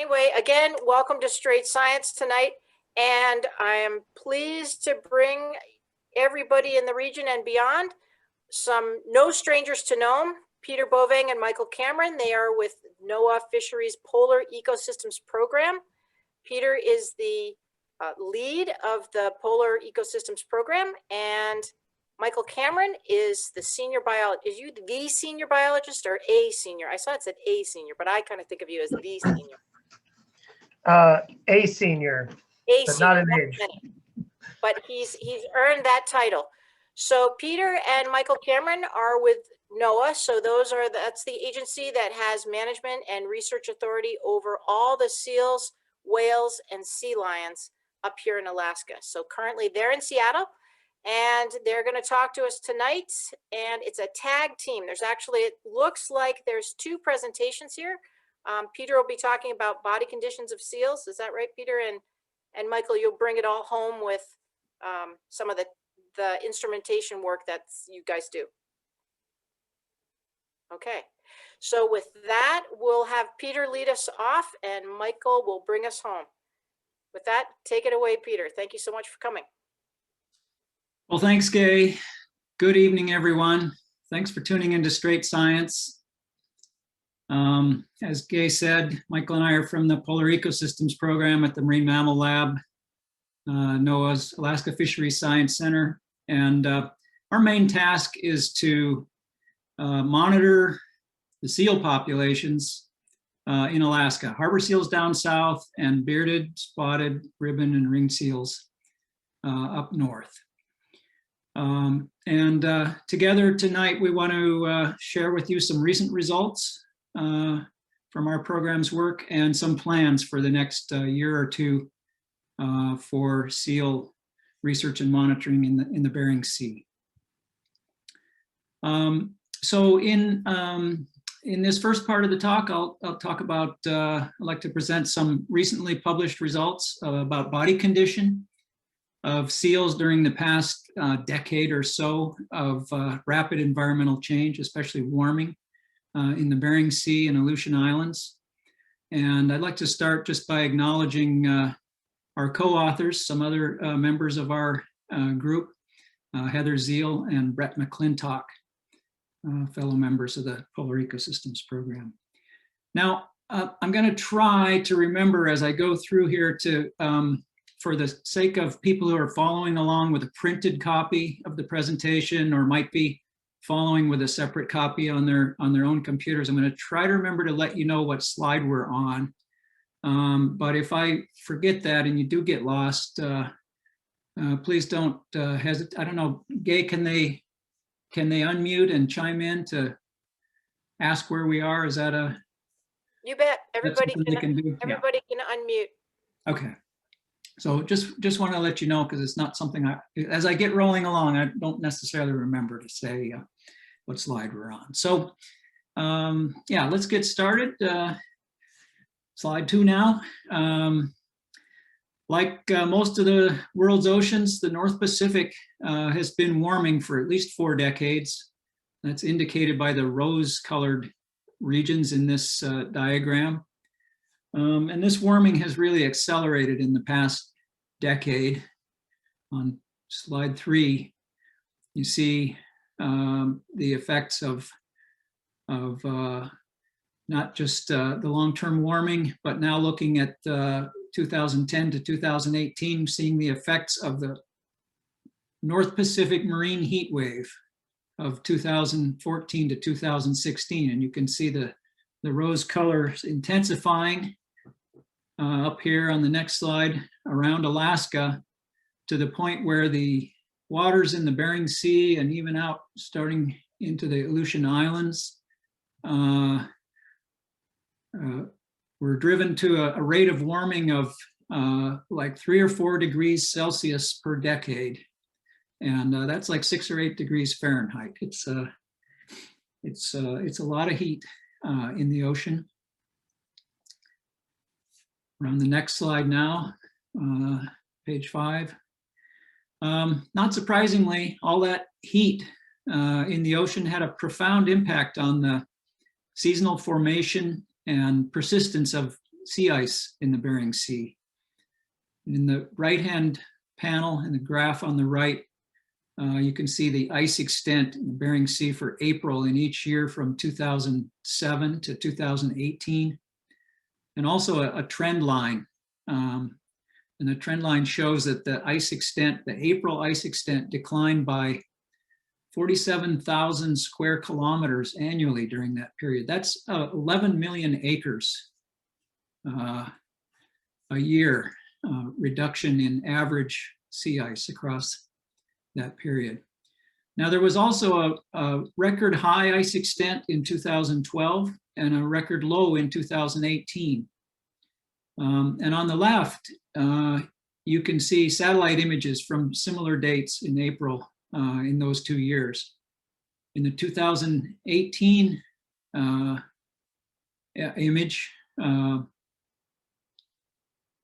Anyway, again, welcome to Straight Science tonight. And I am pleased to bring everybody in the region and beyond, some no strangers to NOAA, Peter Boveng and Michael Cameron. They are with NOAA Fisheries Polar Ecosystems Program. Peter is the lead of the Polar Ecosystems Program, and Michael Cameron is the senior biologist. Is you the senior biologist or a senior? I saw it said a senior, but I kind of think of you as the senior. A senior, A but senior, not an age. but he's earned that title. So Peter and Michael Cameron are with NOAA. So that's the agency that has management and research authority over all the seals, whales, and sea lions up here in Alaska. So currently they're in Seattle, and they're going to talk to us tonight. And it's a tag team. There's actually, it looks like there's two presentations here. Peter will be talking about body conditions of seals. Is that right, Peter? And Michael, you'll bring it all home with some of the instrumentation work that you guys do. Okay, so with that, we'll have Peter lead us off and Michael will bring us home. With that, take it away, Peter. Thank you so much for coming. Well, thanks, Gay. Good evening, everyone. Thanks for tuning into Straight Science. As Gay said, Michael and I are from the Polar Ecosystems Program at the Marine Mammal Lab, NOAA's Alaska Fisheries Science Center. And our main task is to monitor the seal populations in Alaska, harbor seals down south and bearded, spotted, ribbon, and ringed seals up north. Together tonight, we want to share with you some recent results from our program's work and some plans for the next year or two for seal research and monitoring in the Bering Sea. So in this first part of the talk, I'll talk about, I'd like to present some recently published results about body condition of seals during the past decade or so of rapid environmental change, especially warming in the Bering Sea and Aleutian Islands. And I'd like to start just by acknowledging our co-authors, some other members of our group, Heather Zeal and Brett McClintock, fellow members of the Polar Ecosystems Program. Now, I'm going to try to remember as I go through here to, for the sake of people who are following along with a printed copy of the presentation or might be following with a separate copy on their own computers, I'm going to try to remember to let you know what slide we're on. But if I forget that and you do get lost, please don't hesitate. I don't know, Gay, can they unmute and chime in to ask where we are? Is that a? You bet. Everybody can do? Everybody can unmute. Okay. So just want to let you know, because it's not something as I get rolling along, I don't necessarily remember to say what slide we're on. So yeah, let's get started. Slide 2 now. Like most of the world's oceans, the North Pacific has been warming for at least 4 decades. That's indicated by the rose-colored regions in this diagram. And this warming has really accelerated in the past decade. On slide 3, you see the effects of not just the long-term warming, but now looking at 2010 to 2018, seeing the effects of the North Pacific marine heat wave of 2014 to 2016. And you can see the rose color intensifying up here on the next slide around Alaska, to the point where the waters in the Bering Sea and even out starting into the Aleutian Islands were driven to a rate of warming of like 3 or 4 degrees Celsius per decade. And that's like 6 or 8 degrees Fahrenheit. It's a lot of heat in the ocean. We're on the next slide now, page 5. Not surprisingly, all that heat in the ocean had a profound impact on the seasonal formation and persistence of sea ice in the Bering Sea. In the right-hand panel in the graph on the right, you can see the ice extent in the Bering Sea for April in each year from 2007 to 2018, and also a trend line. And the trend line shows that the ice extent, the April ice extent, declined by 47,000 square kilometers annually during that period. That's 11 million acres a year reduction in average sea ice across that period. Now, there was also a record high ice extent in 2012 and a record low in 2018. And on the left, you can see satellite images from similar dates in April in those 2 years. In the 2018 image,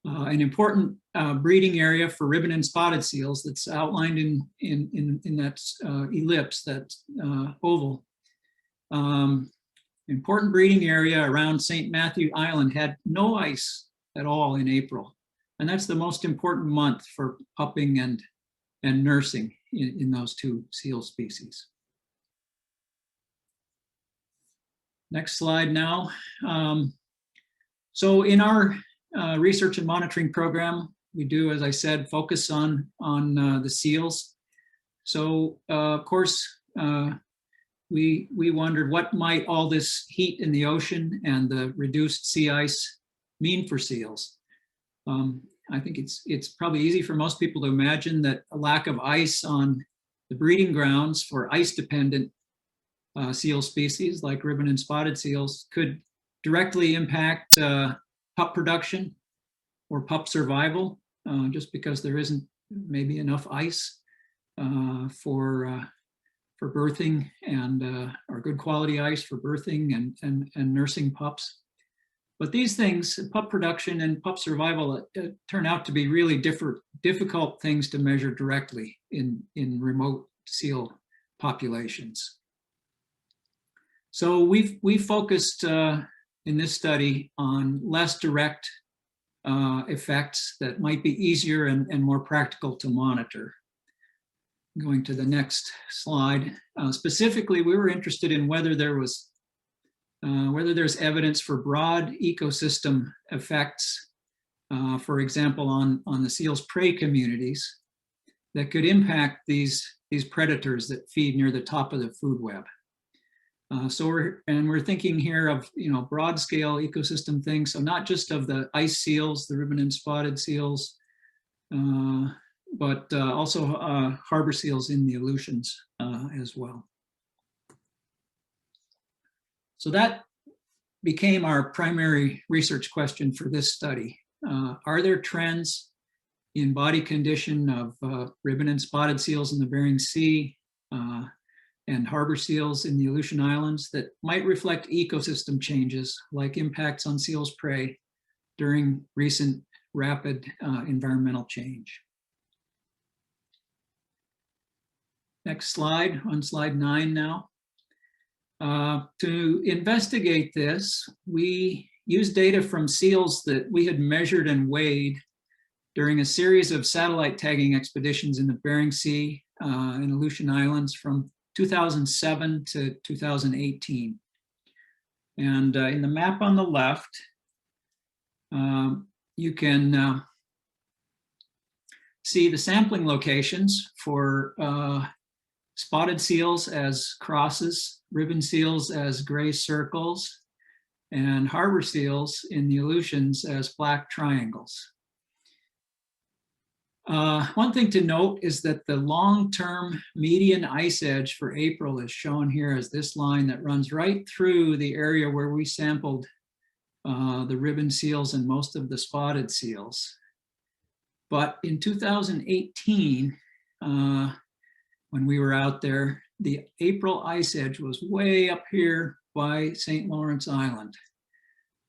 an important breeding area for ribbon and spotted seals that's outlined in that ellipse, that oval. Important breeding area around St. Matthew Island had no ice at all in April. And that's the most important month for pupping and nursing in those two seal species. Next slide now. So in our research and monitoring program, we do, as I said, focus on the seals. So of course, we wondered what might all this heat in the ocean and the reduced sea ice mean for seals. I think it's probably easy for most people to imagine that a lack of ice on the breeding grounds for ice-dependent seal species like ribbon and spotted seals could directly impact pup production or pup survival, just because there isn't maybe enough ice for birthing and or good quality ice for birthing and nursing pups. But these things, pup production and pup survival, turn out to be really difficult things to measure directly in remote seal populations. So we focused in this study on less direct effects that might be easier and more practical to monitor. Going to the next slide. Specifically, we were interested in whether there's evidence for broad ecosystem effects, for example, on the seal's prey communities that could impact these predators that feed near the top of the food web. So we're thinking here of broad scale ecosystem things, so not just of the ice seals, the ribbon and spotted seals, but also harbor seals in the Aleutians as well. So that became our primary research question for this study. Are there trends in body condition of ribbon and spotted seals in the Bering Sea and harbor seals in the Aleutian Islands that might reflect ecosystem changes like impacts on seals' prey during recent rapid environmental change? Next slide, on slide 9 now. To investigate this, we used data from seals that we had measured and weighed during a series of satellite tagging expeditions in the Bering Sea and Aleutian Islands from 2007 to 2018. And in the map on the left, you can see the sampling locations for spotted seals as crosses, ribbon seals as gray circles, and harbor seals in the Aleutians as black triangles. One thing to note is that the long-term median ice edge for April is shown here as this line that runs right through the area where we sampled the ribbon seals and most of the spotted seals. But in 2018, when we were out there, the April ice edge was way up here by St. Lawrence Island.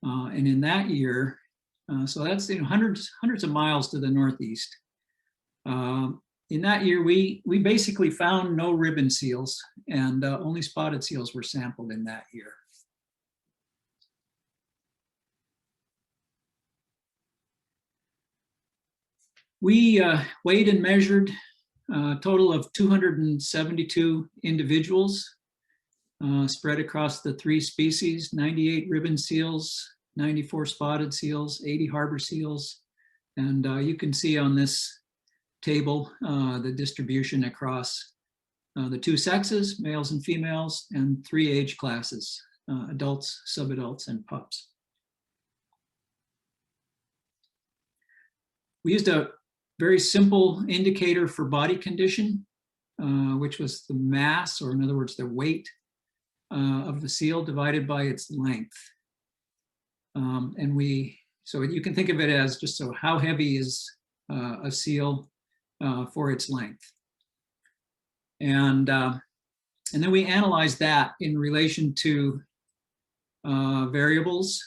And in that year, so that's hundreds of miles to the northeast. In that year, we basically found no ribbon seals, and only spotted seals were sampled in that year. We weighed and measured a total of 272 individuals spread across the 3 species, 98 ribbon seals, 94 spotted seals, 80 harbor seals. And you can see on this table the distribution across the 2 sexes, males and females, and 3 age classes, adults, subadults, and pups. We used a very simple indicator for body condition, which was the mass, or in other words, the weight of the seal divided by its length. So you can think of it as just so how heavy is a seal for its length. And then we analyzed that in relation to variables,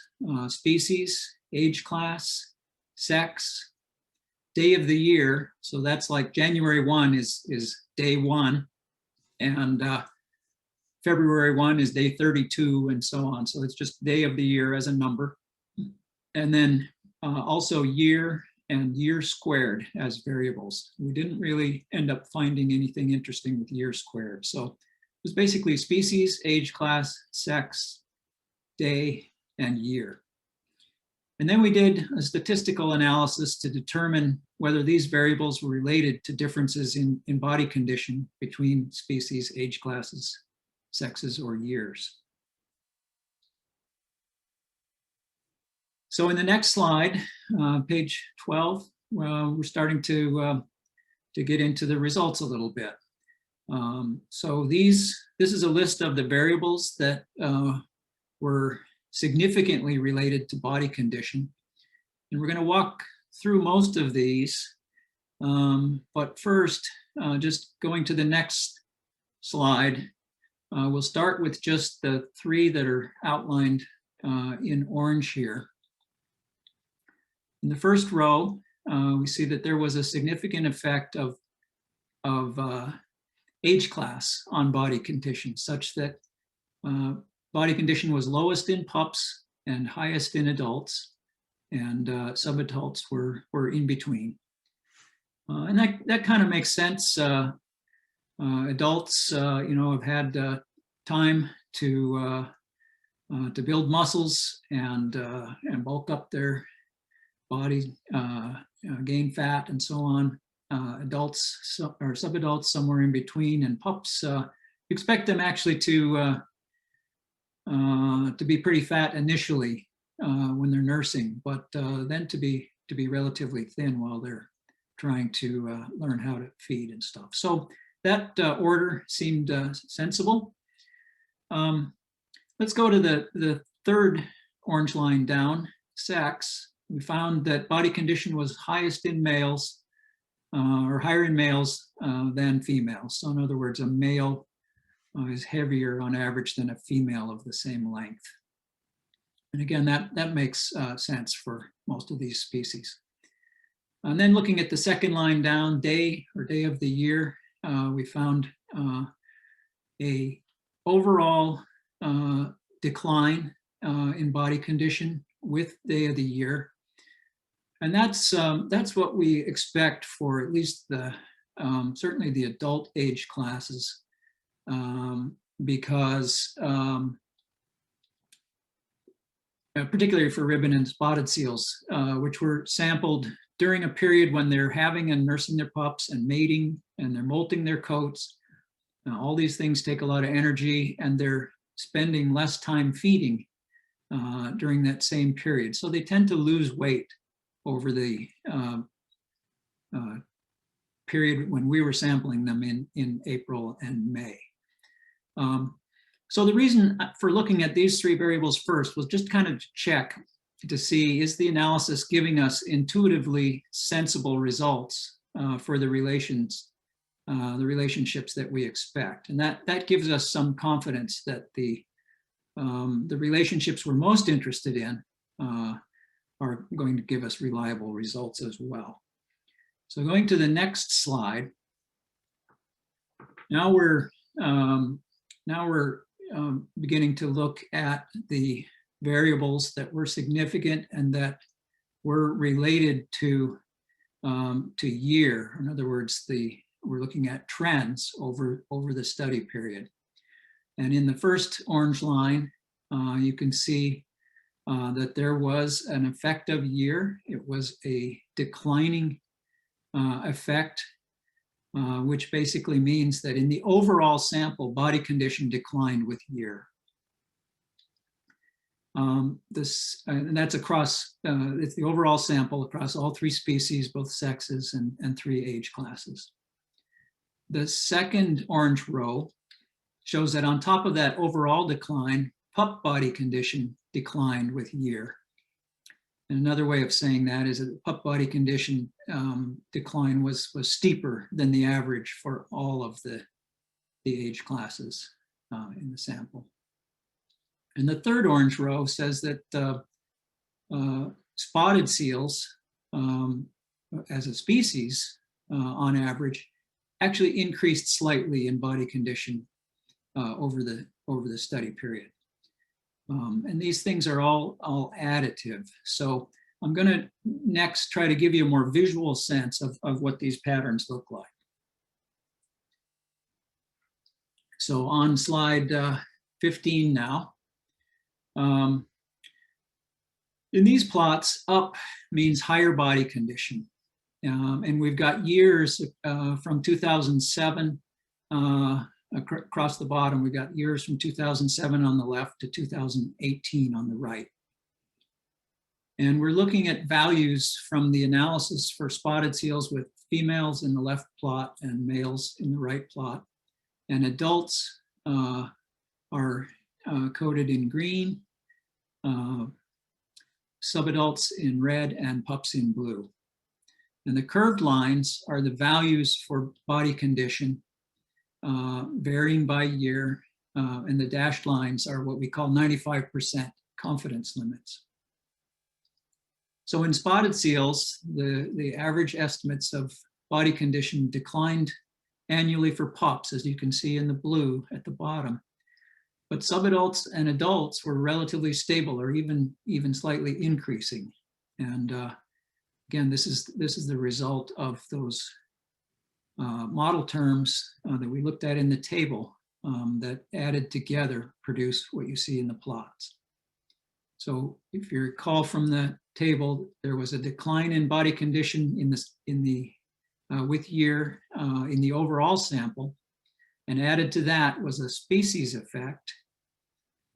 species, age class, sex, day of the year. So that's like January 1 is day 1, and February 1 is day 32, and so on. So it's just day of the year as a number. And then also year and year squared as variables. We didn't really end up finding anything interesting with year squared. So it was basically species, age class, sex, day, and year. And then we did a statistical analysis to determine whether these variables were related to differences in body condition between species, age classes, sexes, or years. So in the next slide, page 12, we're starting to get into the results a little bit. So this is a list of the variables that were significantly related to body condition. And we're going to walk through most of these. But first, just going to the next slide, we'll start with just the 3 that are outlined in orange here. In the first row, we see that there was a significant effect of age class on body condition, such that body condition was lowest in pups and highest in adults, and subadults were in between. And that kind of makes sense. Adults, have had time to build muscles and bulk up their body, gain fat, and so on. Adults or subadults somewhere in between, and pups, expect them actually to be pretty fat initially when they're nursing, but then to be relatively thin while they're trying to learn how to feed and stuff. So that order seemed sensible. Let's go to the third orange line down, sex. We found that body condition was highest in males, or higher in males than females. So in other words, a male is heavier on average than a female of the same length. And again, that makes sense for most of these species. And then looking at the second line down, day or day of the year, we found a overall decline in body condition with day of the year. And that's what we expect for at least the certainly the adult age classes, because particularly for ribbon and spotted seals, which were sampled during a period when they're having and nursing their pups and mating, and they're molting their coats. All these things take a lot of energy, and they're spending less time feeding during that same period. So they tend to lose weight over the period when we were sampling them in April and May. So the reason for looking at these 3 variables first was just kind of check to see, is the analysis giving us intuitively sensible results for the relationships that we expect. And that gives us some confidence that the relationships we're most interested in are going to give us reliable results as well. So going to the next slide, now we're beginning to look at the variables that were significant and that were related to to year. In other words, we're looking at trends over the study period. And in the first orange line, you can see that there was an effective year. It was a declining effect, which basically means that in the overall sample, body condition declined with year. And that's across, it's the overall sample across all 3 species, both sexes and 3 age classes. The second orange row shows that on top of that overall decline, pup body condition declined with year. And another way of saying that is that the pup body condition decline was steeper than the average for all of the age classes in the sample. And the third orange row says that spotted seals as a species on average actually increased slightly in body condition over the study period. And these things are all additive. So I'm going to next try to give you a more visual sense of what these patterns look like. So on slide 15 now, in these plots, up means higher body condition. And we've got years from 2007 across the bottom. We've got years from 2007 on the left to 2018 on the right. And we're looking at values from the analysis for spotted seals with females in the left plot and males in the right plot. And adults are coded in green, subadults in red, and pups in blue. And the curved lines are the values for body condition varying by year, and the dashed lines are what we call 95% confidence limits. So in spotted seals, the average estimates of body condition declined annually for pups, as you can see in the blue at the bottom. But subadults and adults were relatively stable or even slightly increasing. And again, this is the result of those model terms that we looked at in the table that added together produce what you see in the plots. So if you recall from the table, there was a decline in body condition with year in the overall sample, and added to that was a species effect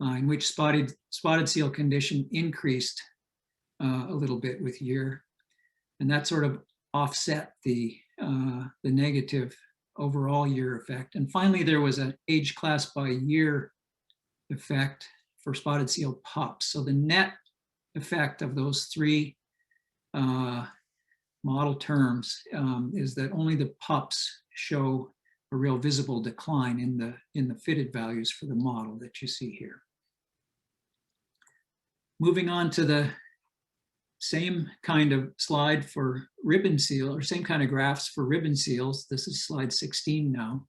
in which spotted seal condition increased a little bit with year, and that sort of offset the negative overall year effect. And finally, there was an age class by year effect for spotted seal pups. So the net effect of those 3 model terms is that only the pups show a real visible decline in the fitted values for the model that you see here. Moving on to the same kind of slide for ribbon seal, or same kind of graphs for ribbon seals. This is slide 16 now.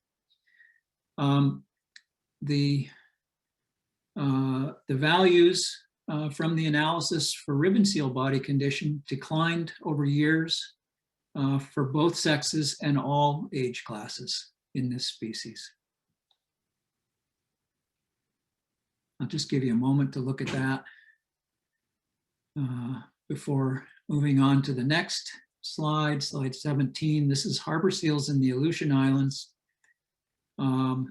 The values from the analysis for ribbon seal body condition declined over years for both sexes and all age classes in this species. I'll just give you a moment to look at that before moving on to the next slide, slide 17. This is harbor seals in the Aleutian Islands. And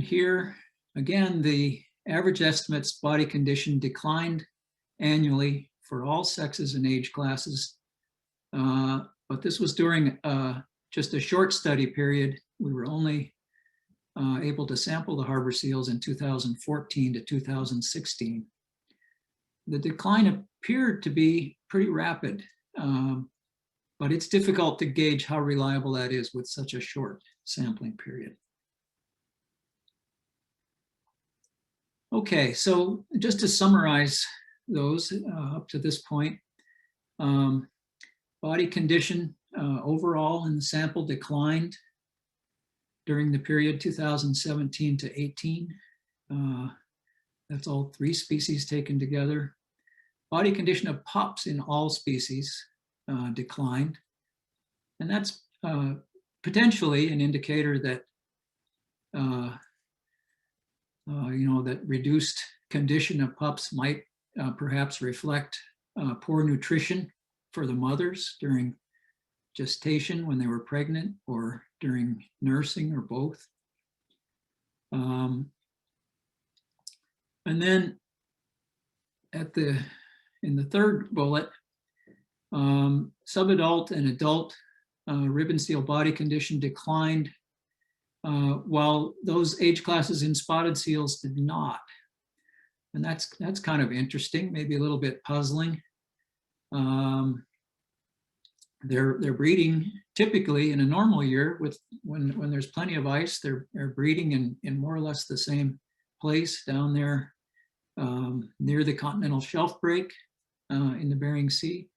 here, again, the average estimates body condition declined annually for all sexes and age classes. But this was during just a short study period. We were only able to sample the harbor seals in 2014 to 2016. The decline appeared to be pretty rapid, but it's difficult to gauge how reliable that is with such a short sampling period. Okay, so just to summarize those up to this point, body condition overall in the sample declined during the period 2017 to 18. That's all 3 species taken together. Body condition of pups in all species declined. And that's potentially an indicator that, that reduced condition of pups might perhaps reflect poor nutrition for the mothers during gestation when they were pregnant or during nursing or both. And then in the third bullet, subadult and adult ribbon seal body condition declined, while those age classes in spotted seals did not. And that's kind of interesting, maybe a little bit puzzling. They're breeding typically in a normal year when there's plenty of ice, they're breeding in more or less the same place down there near the continental shelf break in the Bering Sea.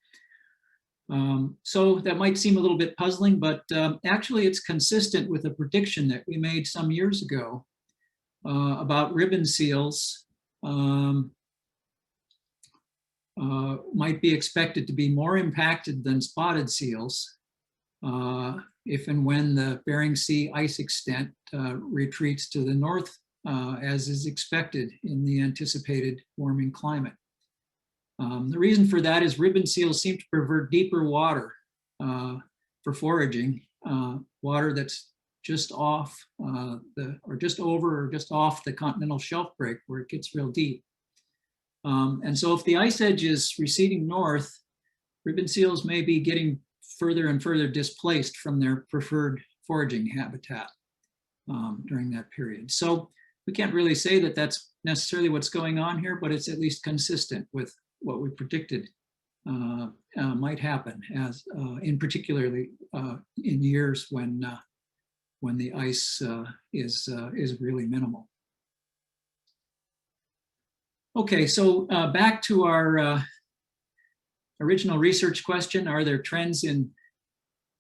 So that might seem a little bit puzzling, but actually it's consistent with a prediction that we made some years ago about ribbon seals might be expected to be more impacted than spotted seals if and when the Bering Sea ice extent retreats to the north, as is expected in the anticipated warming climate. The reason for that is ribbon seals seem to prefer deeper water for foraging, water that's just off or just over or just off the continental shelf break where it gets real deep. And so if the ice edge is receding north, ribbon seals may be getting further and further displaced from their preferred foraging habitat during that period. So we can't really say that that's necessarily what's going on here, but it's at least consistent with what we predicted might happen, as in particularly in years when the ice is really minimal. Okay, so back to our original research question: are there trends in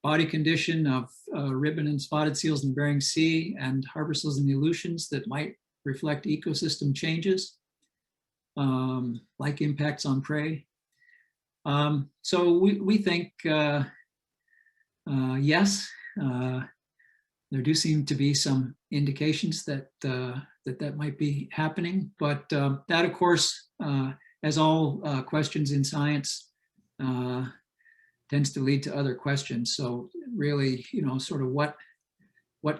body condition of ribbon and spotted seals in the Bering Sea and harbor seals in the Aleutians that might reflect ecosystem changes, like impacts on prey? So we think yes, there do seem to be some indications that that might be happening, but that, of course, as all questions in science, tends to lead to other questions. So really, sort of what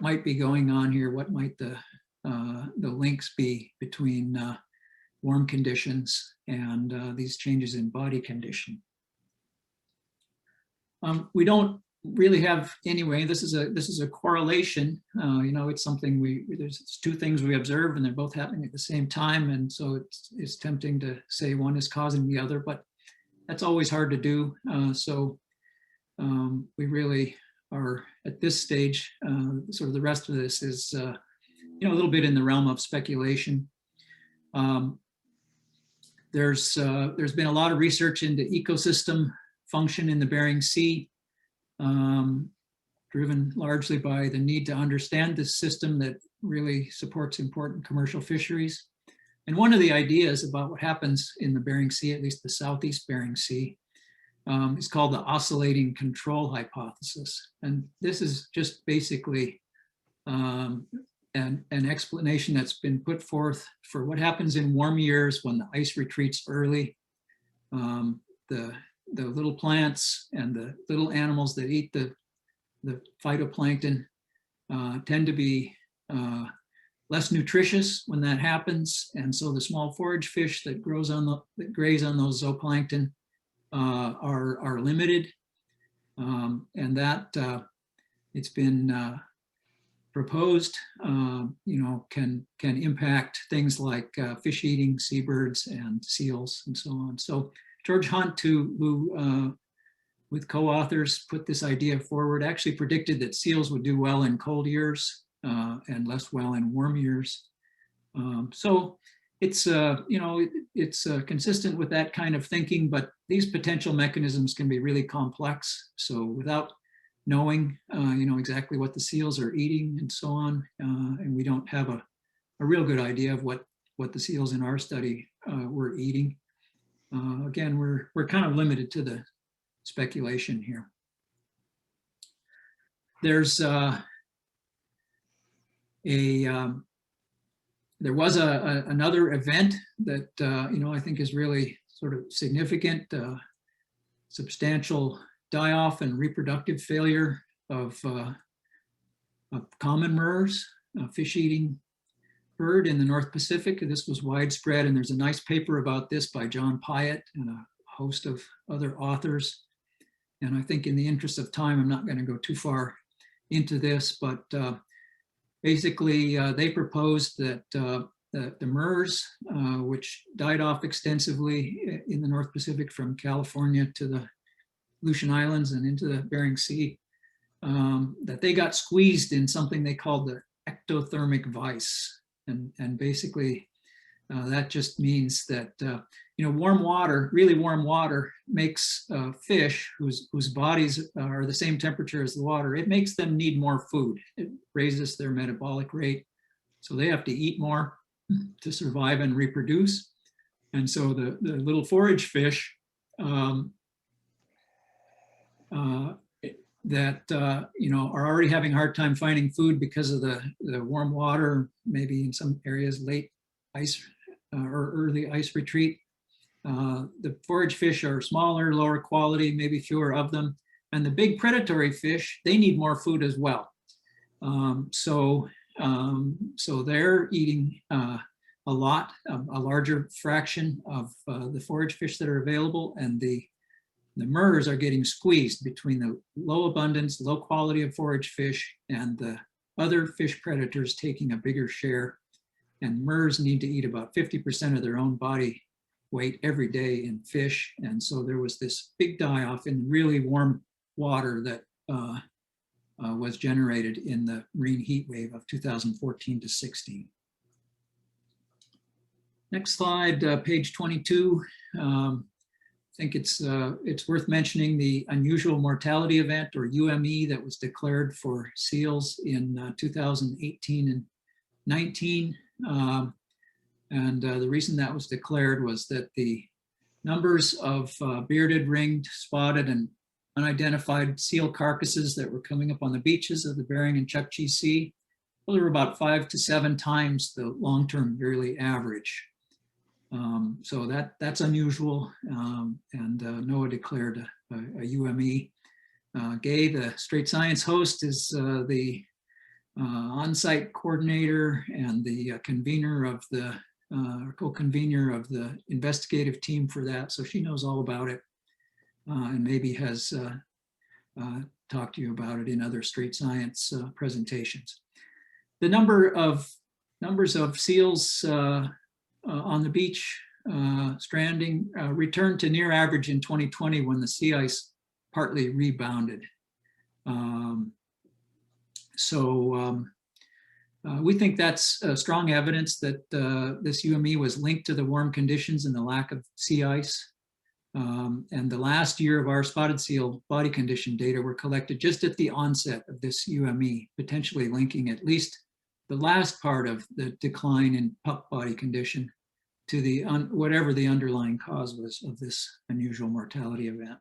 might be going on here? What might the links be between warm conditions and these changes in body condition? We don't really have, anyway, this is a correlation. It's something there's two things we observe and they're both happening at the same time. And so it's tempting to say one is causing the other, but that's always hard to do. So we really are at this stage, sort of the rest of this is, a little bit in the realm of speculation. There's been a lot of research into ecosystem function in the Bering Sea, driven largely by the need to understand this system that really supports important commercial fisheries. And one of the ideas about what happens in the Bering Sea, at least the Southeast Bering Sea, is called the oscillating control hypothesis. And this is just basically an explanation that's been put forth for what happens in warm years when the ice retreats early. The little plants and the little animals that eat the phytoplankton tend to be less nutritious when that happens, and so the small forage fish that graze on those zooplankton are limited, and that it's been proposed, can impact things like fish-eating seabirds and seals and so on. So George Hunt, who with co-authors put this idea forward, actually predicted that seals would do well in cold years and less well in warm years. So it's it's consistent with that kind of thinking, but these potential mechanisms can be really complex. So without knowing exactly what the seals are eating and so on, and we don't have a real good idea of what the seals in our study were eating. Again, we're kind of limited to the speculation here. There's there was another event that I think is really sort of significant, substantial die-off and reproductive failure of common murres, fish-eating bird in the North Pacific. This was widespread, and there's a nice paper about this by John Pyatt and a host of other authors. And I think in the interest of time, I'm not going to go too far into this, but basically they proposed that the murres, which died off extensively in the North Pacific from California to the Aleutian Islands and into the Bering Sea, that they got squeezed in something they called the ectothermic vise. And basically that just means that warm water, really warm water, makes fish whose bodies are the same temperature as the water, it makes them need more food. It raises their metabolic rate, so they have to eat more to survive and reproduce. And so the little forage fish that are already having a hard time finding food because of the warm water, maybe in some areas late ice or early ice retreat. The forage fish are smaller, lower quality, maybe fewer of them. And the big predatory fish, they need more food as well. So they're eating a lot, a larger fraction of the forage fish that are available, and the murres are getting squeezed between the low abundance, low quality of forage fish and the other fish predators taking a bigger share. And murres need to eat about 50% of their own body weight every day in fish. And so there was this big die-off in really warm water that was generated in the marine heat wave of 2014 to 16. Next slide, page 22. I think it's worth mentioning the unusual mortality event, or UME, that was declared for seals in 2018 and 19. And the reason that was declared was that the numbers of bearded, ringed, spotted, and unidentified seal carcasses that were coming up on the beaches of the Bering and Chukchi Sea, well, they were about 5 to 7 times the long-term yearly average. So that's unusual, and NOAA declared a UME. Gay, the Strait Science host, is the on-site coordinator and the convener of the co-convener of the investigative team for that. So she knows all about it, and maybe has talked to you about it in other Strait Science presentations. The numbers of seals on the beach stranding returned to near average in 2020 when the sea ice partly rebounded. We think that's strong evidence that this UME was linked to the warm conditions and the lack of sea ice. And the last year of our spotted seal body condition data were collected just at the onset of this UME, potentially linking at least the last part of the decline in pup body condition to the whatever the underlying cause was of this unusual mortality event.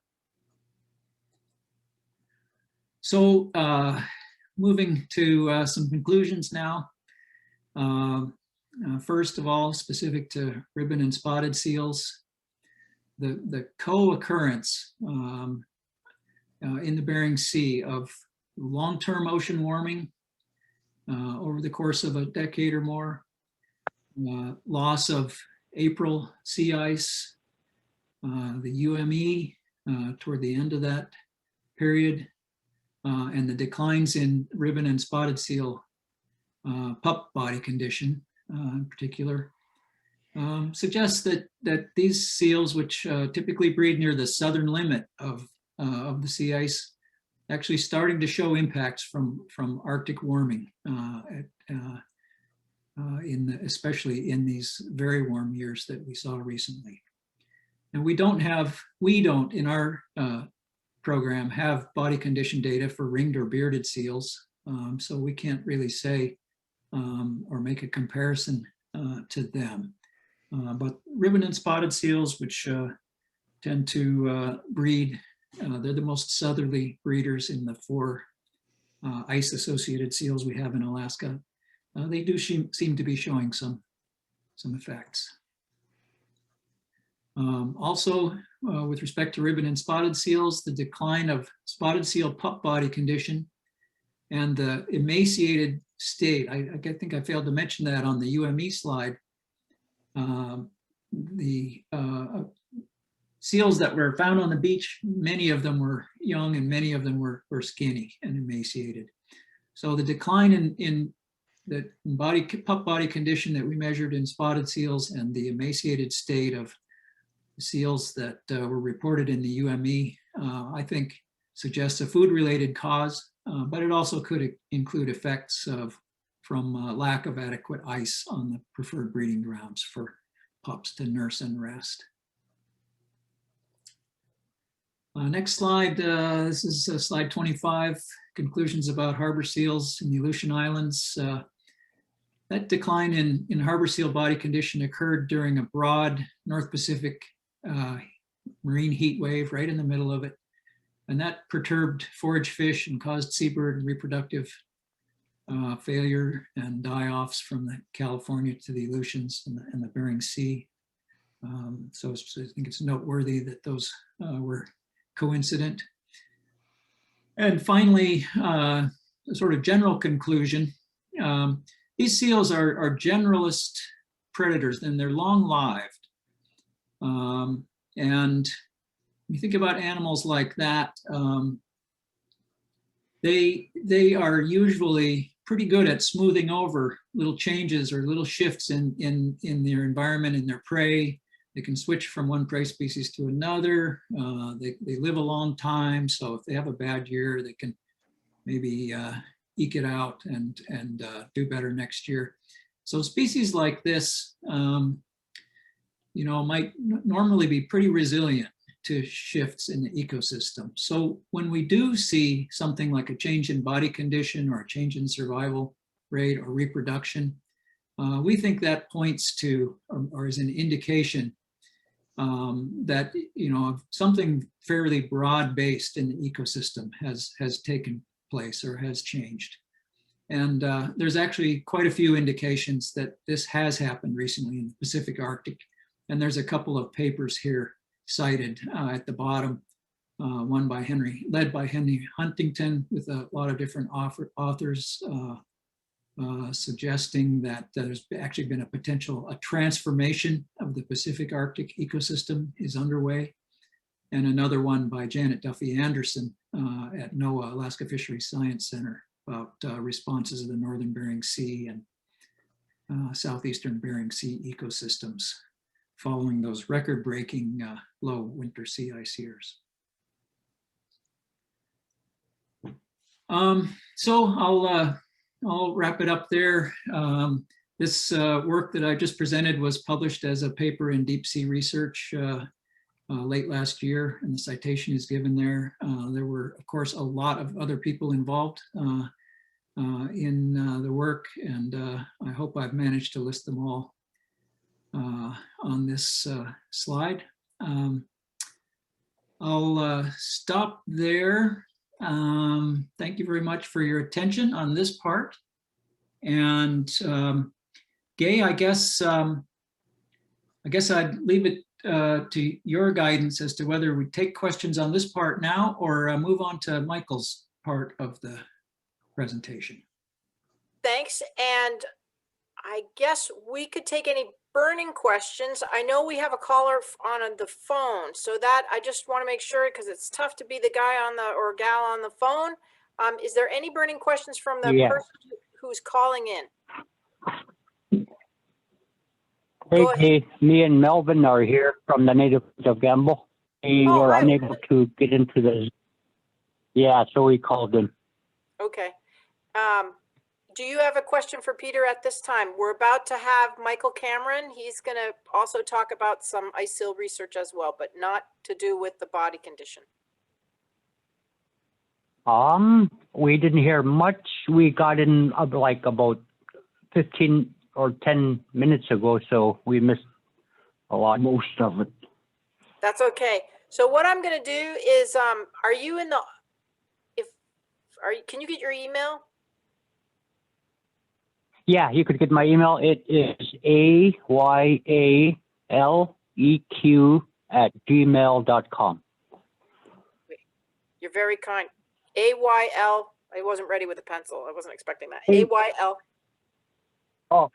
So moving to some conclusions now. First of all, specific to ribbon and spotted seals, the co-occurrence in the Bering Sea of long-term ocean warming over the course of a decade or more, loss of April sea ice, the UME toward the end of that period, and the declines in ribbon and spotted seal pup body condition in particular, suggests that these seals, which typically breed near the southern limit of the sea ice, actually starting to show impacts from Arctic warming, especially in these very warm years that we saw recently. And we don't in our program have body condition data for ringed or bearded seals, so we can't really say or make a comparison to them. But ribbon and spotted seals, which tend to breed, they're the most southerly breeders in the 4 ice-associated seals we have in Alaska, they do seem to be showing some effects. Also, with respect to ribbon and spotted seals, the decline of spotted seal pup body condition and the emaciated state. I think I failed to mention that on the UME slide. The seals that were found on the beach, many of them were young and many of them were skinny and emaciated. So the decline in the pup body condition that we measured in spotted seals and the emaciated state of seals that were reported in the UME, I think suggests a food-related cause, but it also could include effects from lack of adequate ice on the preferred breeding grounds for pups to nurse and rest. Next slide, this is slide 25, conclusions about harbor seals in the Aleutian Islands. That decline in harbor seal body condition occurred during a broad North Pacific marine heat wave right in the middle of it. And that perturbed forage fish and caused seabird reproductive failure and die-offs from the California to the Aleutians and the Bering Sea. So I think it's noteworthy that those were coincident. And finally, a sort of general conclusion. These seals are generalist predators and they're long-lived. And when you think about animals like that, they are usually pretty good at smoothing over little changes or little shifts in their environment, in their prey. They can switch from one prey species to another. They live a long time, so if they have a bad year, they can maybe eke it out and do better next year. So species like this, might normally be pretty resilient to shifts in the ecosystem. So when we do see something like a change in body condition or a change in survival rate or reproduction, we think that points to or is an indication that something fairly broad-based in the ecosystem has taken place or has changed. And there's actually quite a few indications that this has happened recently in the Pacific Arctic. And there's a couple of papers here cited at the bottom, one led by Henry Huntington with a lot of different authors suggesting that there's actually been a transformation of the Pacific Arctic ecosystem is underway. And another one by Janet Duffy Anderson at NOAA, Alaska Fisheries Science Center, about responses of the Northern Bering Sea and Southeastern Bering Sea ecosystems following those record-breaking low winter sea ice years. So I'll wrap it up there. This work that I just presented was published as a paper in Deep Sea Research late last year, and the citation is given there. There were, of course, a lot of other people involved in the work, and I hope I've managed to list them all on this slide. I'll stop there. Thank you very much for your attention on this part. And Gay, I guess I'd leave it to your guidance as to whether we take questions on this part now or move on to Michael's part of the presentation. Thanks. And I guess we could take any burning questions. I know we have a caller on the phone, so that I just want to make sure, because it's tough to be the guy on the or gal on the phone. Is there any burning questions from the person who's calling in? Hey, me and Melvin are here from the natives of Gamble. We were unable to get into the, so we called in. Okay. Do you have a question for Peter at this time? We're about to have Michael Cameron. He's going to also talk about some ice seal research as well, but not to do with the body condition. We didn't hear much. We got in like about 15 or 10 minutes ago, so we missed most of it. That's okay. So what I'm going to do is, Can you get your email? Yeah, you could get my email. It is ayaleq@gmail.com. You're very kind. AYL. I wasn't ready with a pencil. I wasn't expecting that. AYL. Oh,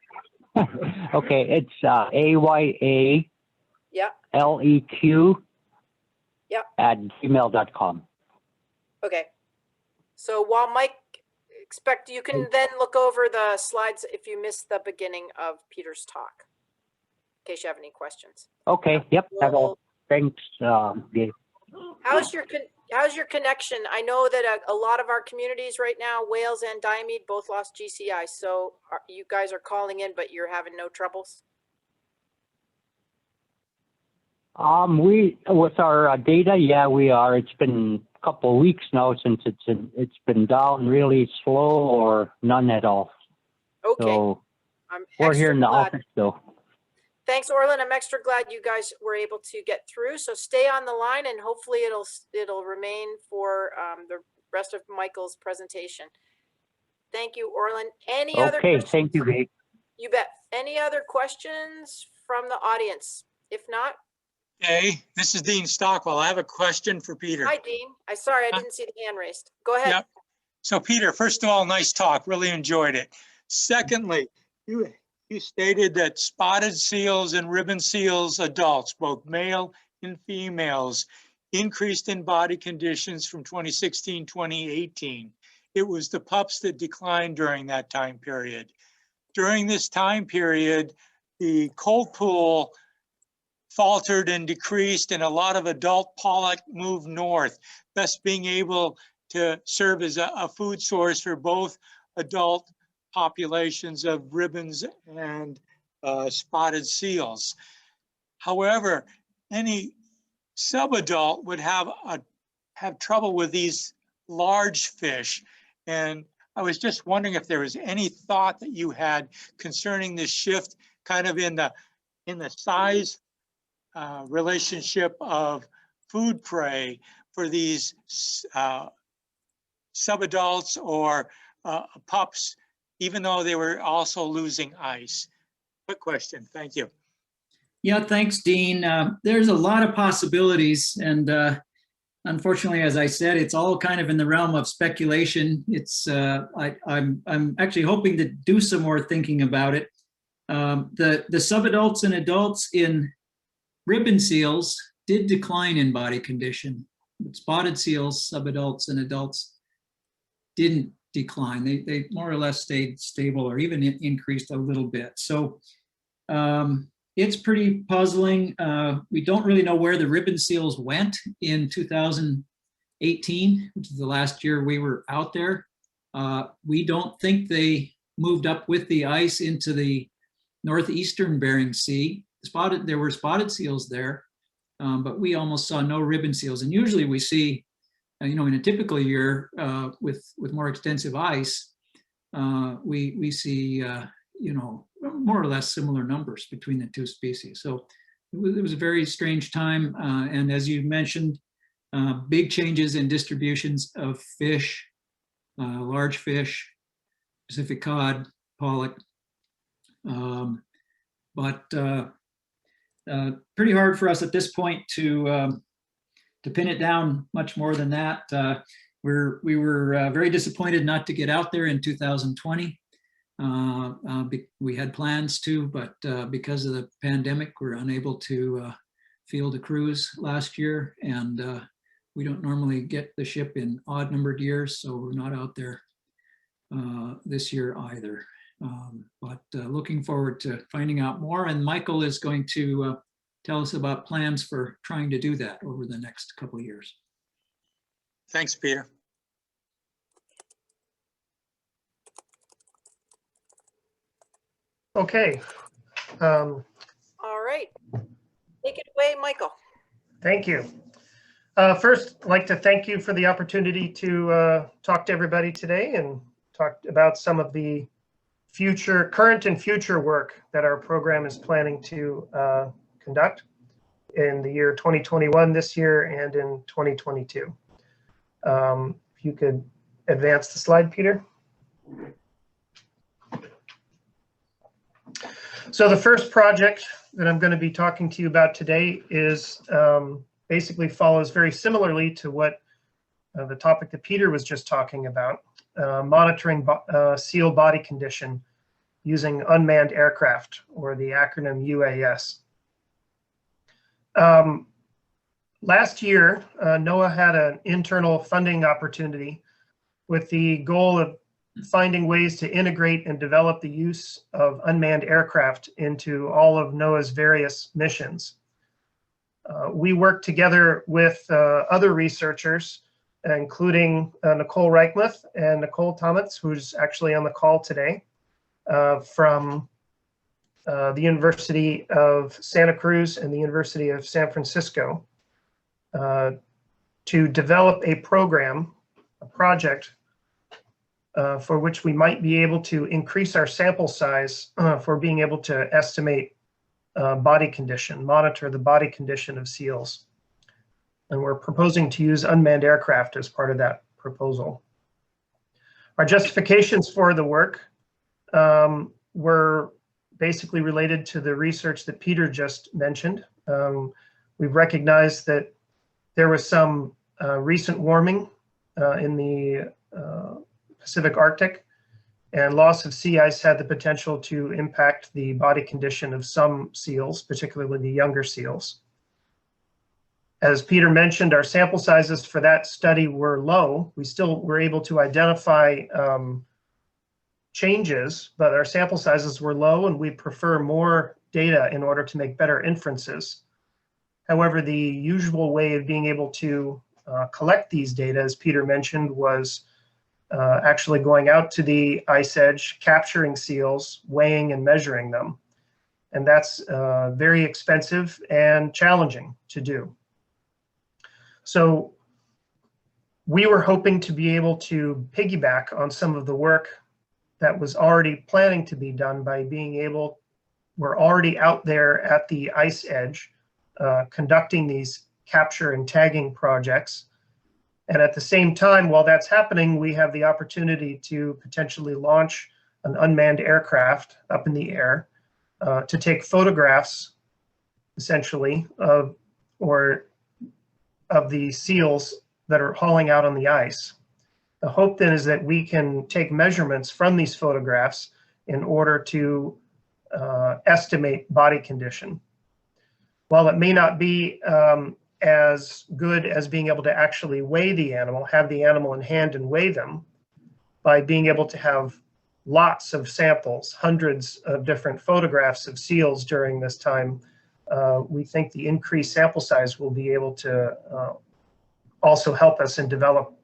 okay. It's AYALEQ Yeah. Yep. @gmail.com. Okay. So while Mike you can then look over the slides if you missed the beginning of Peter's talk, in case you have any questions. Okay. Yep. Thanks, Dave. How's your connection? I know that a lot of our communities right now, Wales and Diomede, both lost GCI. So you guys are calling in, but you're having no troubles? With our data, yeah, we are. It's been a couple of weeks now since it's been down really slow or none at all. Okay. So I'm we're here in the glad. office though. Thanks, Orlin. I'm extra glad you guys were able to get through. So stay on the line, and hopefully it'll remain for the rest of Michael's presentation. Thank you, Orlin. Any other questions? Okay, thank you, Dave. You bet. Any other questions from the audience? If not. Hey, this is Dean Stockwell. I have a question for Peter. Hi, Dean. Sorry, I didn't see the hand raised. Go ahead. Yep. So Peter, first of all, nice talk. Really enjoyed it. Secondly, you stated that spotted seals and ribbon seals adults, both male and females, increased in body conditions from 2016, 2018. It was the pups that declined during that time period. During this time period, the cold pool faltered and decreased, and a lot of adult pollock moved north, thus being able to serve as a food source for both adult populations of ribbons and spotted seals. However, any subadult would have trouble with these large fish. And I was just wondering if there was any thought that you had concerning this shift kind of in the size relationship of food prey for these subadults or pups, even though they were also losing ice. Quick question. Thank you. Yeah, thanks, Dean. There's a lot of possibilities, and unfortunately, as I said, it's all kind of in the realm of speculation. It's I'm actually hoping to do some more thinking about it. The subadults and adults in ribbon seals did decline in body condition. But spotted seals, subadults and adults didn't decline. They more or less stayed stable or even increased a little bit. So it's pretty puzzling. We don't really know where the ribbon seals went in 2018, which is the last year we were out there. We don't think they moved up with the ice into the northeastern Bering Sea. There were spotted seals there, but we almost saw no ribbon seals. And usually we see, in a typical year with more extensive ice, we see, more or less similar numbers between the two species. So it was a very strange time. And as you mentioned, big changes in distributions of fish, large fish, Pacific cod, pollock, but pretty hard for us at this point to pin it down much more than that. We were very disappointed not to get out there in 2020. We had plans to, but because of the pandemic, we're unable to field a cruise last year, and we don't normally get the ship in odd numbered years, so we're not out there this year either. But looking forward to finding out more, and Michael is going to tell us about plans for trying to do that over the next couple of years. Thanks, Peter. Okay. All right. Take it away, Michael. Thank you. First, I'd like to thank you for the opportunity to talk to everybody today and talk about some of the current and future work that our program is planning to conduct in the year 2021, this year, and in 2022. If you could advance the slide, Peter. So the first project that I'm going to be talking to you about today is basically follows very similarly to what the topic that Peter was just talking about, monitoring seal body condition using unmanned aircraft, or the acronym UAS. Last year, NOAA had an internal funding opportunity with the goal of finding ways to integrate and develop the use of unmanned aircraft into all of NOAA's various missions. We worked together with other researchers, including Nicole Reichmuth and Nicole Tomitz, who's actually on the call today, from the University of Santa Cruz and the University of San Francisco, to develop a program, a project, for which we might be able to increase our sample size for being able to estimate body condition, monitor the body condition of seals. And we're proposing to use unmanned aircraft as part of that proposal. Our justifications for the work were basically related to the research that Peter just mentioned. We've recognized that there was some recent warming in the Pacific Arctic, and loss of sea ice had the potential to impact the body condition of some seals, particularly the younger seals. As Peter mentioned, our sample sizes for that study were low. We still were able to identify changes, but our sample sizes were low, and we prefer more data in order to make better inferences. However, the usual way of being able to collect these data, as Peter mentioned, was actually going out to the ice edge, capturing seals, weighing and measuring them. And that's very expensive and challenging to do. So we were hoping to be able to piggyback on some of the work that was already planning to be done by being able, we're already out there at the ice edge, conducting these capture and tagging projects. And at the same time, while that's happening, we have the opportunity to potentially launch an unmanned aircraft up in the air to take photographs, essentially, of the seals that are hauling out on the ice. The hope then is that we can take measurements from these photographs in order to estimate body condition. While it may not be as good as being able to actually weigh the animal, have the animal in hand and weigh them, by being able to have lots of samples, hundreds of different photographs of seals during this time, we think the increased sample size will be able to also help us and develop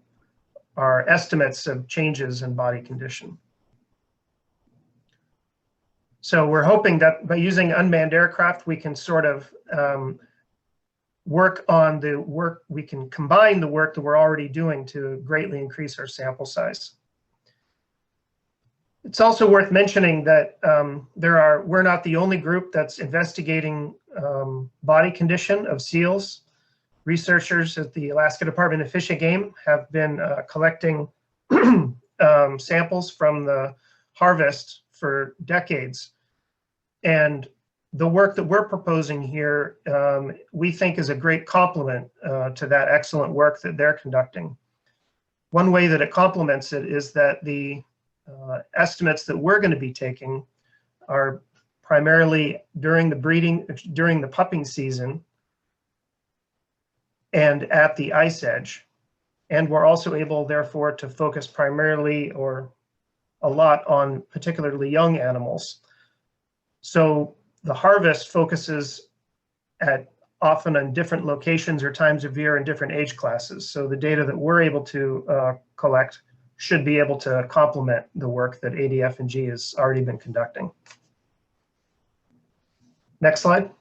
our estimates of changes in body condition. So we're hoping that by using unmanned aircraft, we can sort of we can combine the work that we're already doing to greatly increase our sample size. It's also worth mentioning that we're not the only group that's investigating body condition of seals. Researchers at the Alaska Department of Fish and Game have been collecting samples from the harvest for decades. And the work that we're proposing here, we think is a great complement to that excellent work that they're conducting. One way that it complements it is that the estimates that we're going to be taking are primarily during the pupping season and at the ice edge. And we're also able, therefore, to focus primarily or a lot on particularly young animals. So the harvest focuses often on different locations or times of year and different age classes. So the data that we're able to collect should be able to complement the work that ADF&G has already been conducting. Next slide.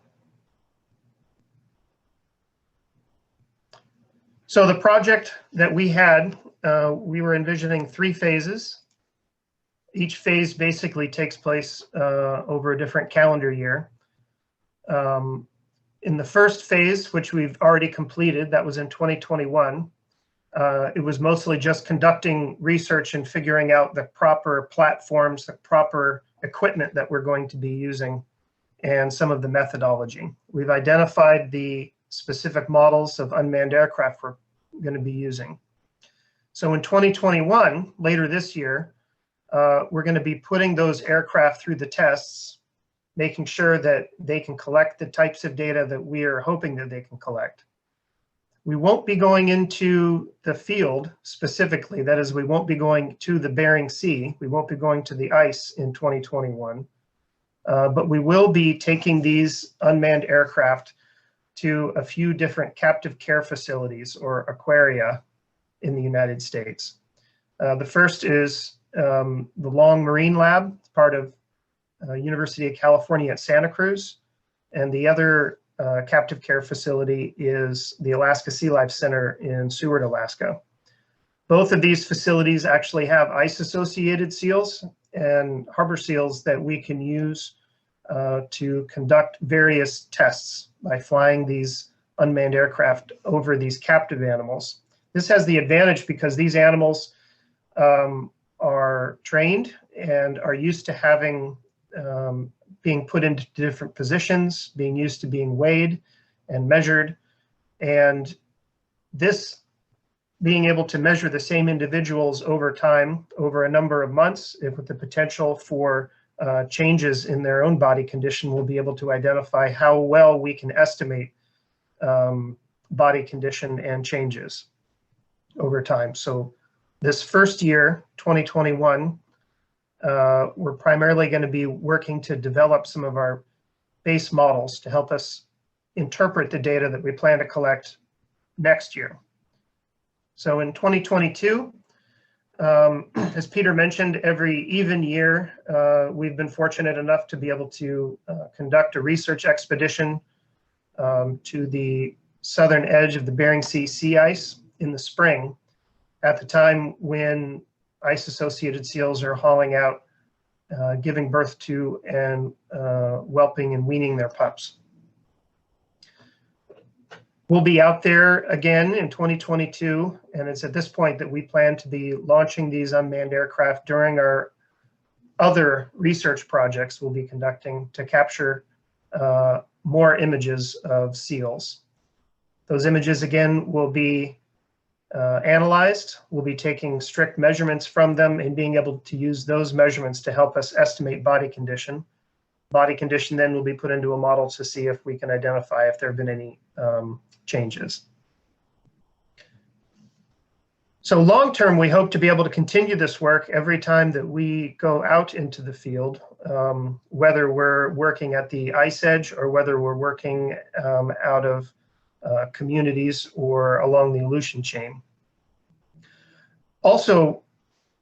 So the project that we had, we were envisioning 3 phases. Each phase basically takes place over a different calendar year. In the first phase, which we've already completed, that was in 2021, It was mostly just conducting research and figuring out the proper platforms, the proper equipment that we're going to be using, and some of the methodology. We've identified the specific models of unmanned aircraft we're going to be using. So in 2021, later this year, we're going to be putting those aircraft through the tests, making sure that they can collect the types of data that we are hoping that they can collect. We won't be going into the field specifically. That is, we won't be going to the Bering Sea. We won't be going to the ice in 2021. But we will be taking these unmanned aircraft to a few different captive care facilities or aquaria in the United States. The first is the Long Marine Lab, part of University of California at Santa Cruz, and the other captive care facility is the Alaska Sea Life Center in Seward, Alaska. Both of these facilities actually have ice-associated seals and harbor seals that we can use to conduct various tests by flying these unmanned aircraft over these captive animals. This has the advantage because these animals are trained and are used to having being put into different positions, being used to being weighed and measured. And this being able to measure the same individuals over time, over a number of months, with the potential for changes in their own body condition, we'll be able to identify how well we can estimate body condition and changes over time. So this first year, 2021, we're primarily going to be working to develop some of our base models to help us interpret the data that we plan to collect next year. So in 2022, as Peter mentioned, every even year, we've been fortunate enough to be able to conduct a research expedition to the southern edge of the Bering Sea sea ice in the spring, at the time when ice-associated seals are hauling out, giving birth to and whelping and weaning their pups. We'll be out there again in 2022, and it's at this point that we plan to be launching these unmanned aircraft during our other research projects we'll be conducting to capture more images of seals. Those images, again, will be analyzed. We'll be taking strict measurements from them and being able to use those measurements to help us estimate body condition. Body condition then will be put into a model to see if we can identify if there have been any changes. So long term, we hope to be able to continue this work every time that we go out into the field, whether we're working at the ice edge or whether we're working out of communities or along the Aleutian chain. Also,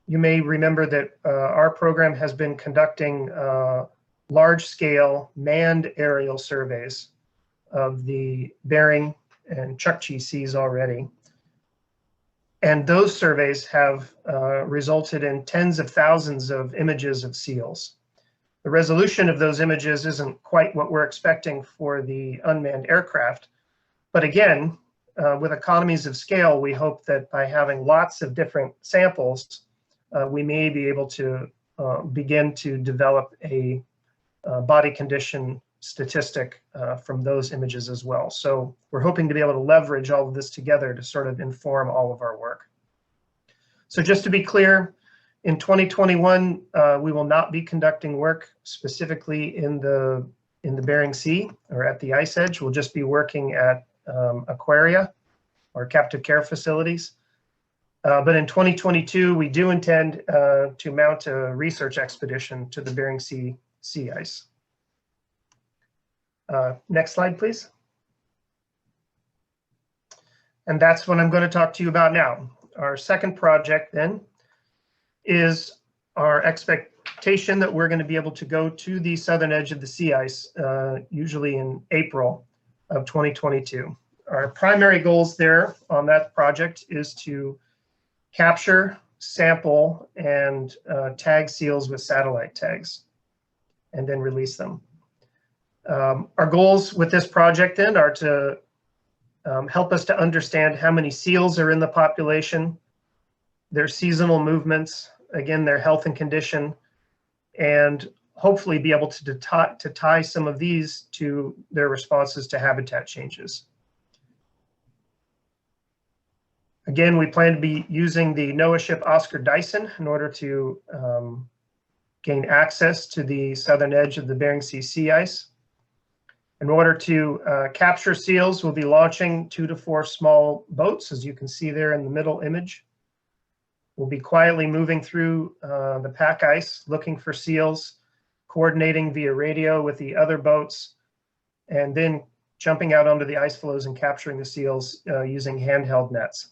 you may remember that our program has been conducting large-scale manned aerial surveys of the Bering and Chukchi seas already. And those surveys have resulted in tens of thousands of images of seals. The resolution of those images isn't quite what we're expecting for the unmanned aircraft. But again, with economies of scale, we hope that by having lots of different samples, we may be able to begin to develop a body condition statistic from those images as well. So we're hoping to be able to leverage all of this together to sort of inform all of our work. So just to be clear, in 2021, we will not be conducting work specifically in the Bering Sea or at the ice edge. We'll just be working at aquaria or captive care facilities. But in 2022, we do intend to mount a research expedition to the Bering Sea sea ice. Next slide, please. And that's what I'm going to talk to you about now. Our second project then is our expectation that we're going to be able to go to the southern edge of the sea ice, usually in April of 2022. Our primary goals there on that project is to capture, sample, and tag seals with satellite tags, and then release them. Our goals with this project then are to help us to understand how many seals are in the population, their seasonal movements, again, their health and condition, and hopefully be able to tie some of these to their responses to habitat changes. Again, we plan to be using the NOAA ship Oscar Dyson in order to gain access to the southern edge of the Bering Sea sea ice. In order to capture seals, we'll be launching 2 to 4 small boats, as you can see there in the middle image. We'll be quietly moving through the pack ice, looking for seals, coordinating via radio with the other boats, and then jumping out onto the ice floes and capturing the seals using handheld nets.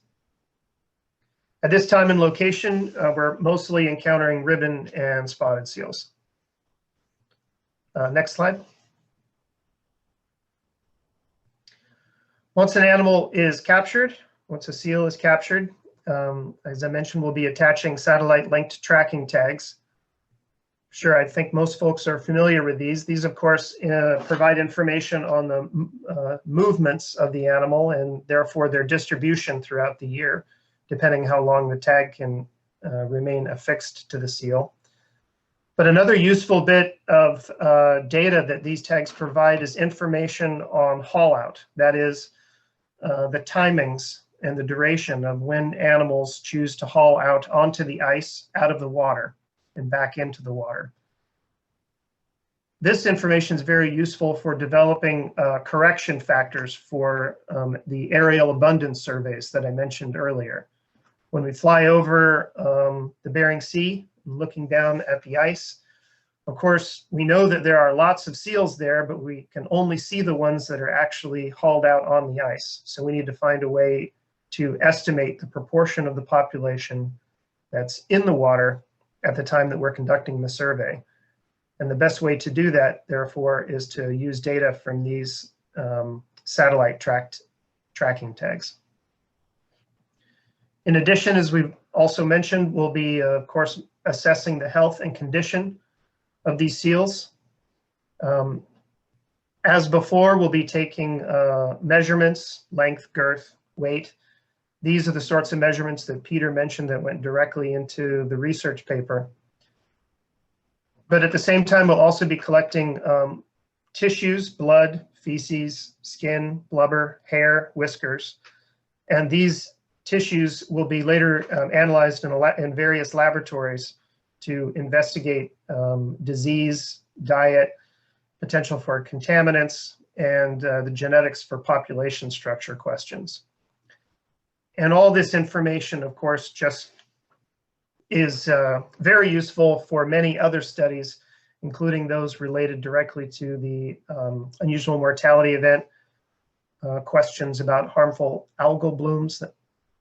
At this time and location, we're mostly encountering ribbon and spotted seals. Next slide. Once an animal is captured, once a seal is captured, as I mentioned, we'll be attaching satellite-linked tracking tags. Sure, I think most folks are familiar with these. These, of course, provide information on the movements of the animal and therefore their distribution throughout the year, depending how long the tag can remain affixed to the seal. But another useful bit of data that these tags provide is information on haul out. That is the timings and the duration of when animals choose to haul out onto the ice, out of the water, and back into the water. This information is very useful for developing correction factors for the aerial abundance surveys that I mentioned earlier. When we fly over the Bering Sea, looking down at the ice, of course, we know that there are lots of seals there, but we can only see the ones that are actually hauled out on the ice. So we need to find a way to estimate the proportion of the population that's in the water at the time that we're conducting the survey. And the best way to do that, therefore, is to use data from these satellite tracking tags. In addition, as we've also mentioned, we'll be, of course, assessing the health and condition of these seals. As before, we'll be taking measurements, length, girth, weight. These are the sorts of measurements that Peter mentioned that went directly into the research paper. But at the same time, we'll also be collecting tissues, blood, feces, skin, blubber, hair, whiskers. And these tissues will be later analyzed in various laboratories to investigate disease, diet, potential for contaminants, and the genetics for population structure questions. And all this information, of course, just is very useful for many other studies, including those related directly to the unusual mortality event, questions about harmful algal blooms,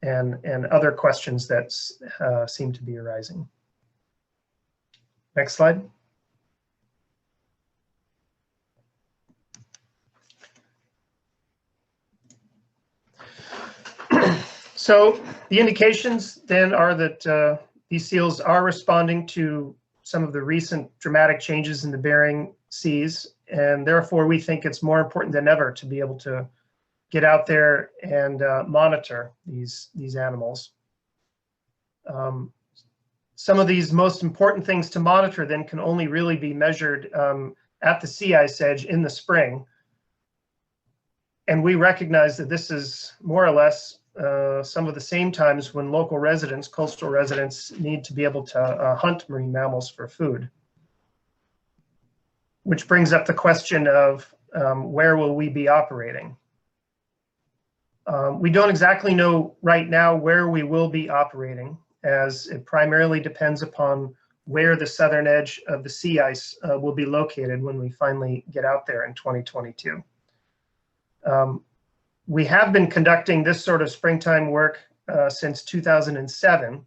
and other questions that seem to be arising. Next slide. So the indications then are that these seals are responding to some of the recent dramatic changes in the Bering Seas, and therefore we think it's more important than ever to be able to get out there and monitor these animals. Some of these most important things to monitor then can only really be measured at the sea ice edge in the spring. And we recognize that this is more or less some of the same times when local residents, coastal residents, need to be able to hunt marine mammals for food. Which brings up the question of where will we be operating? We don't exactly know right now where we will be operating, as it primarily depends upon where the southern edge of the sea ice will be located when we finally get out there in 2022. We have been conducting this sort of springtime work since 2007,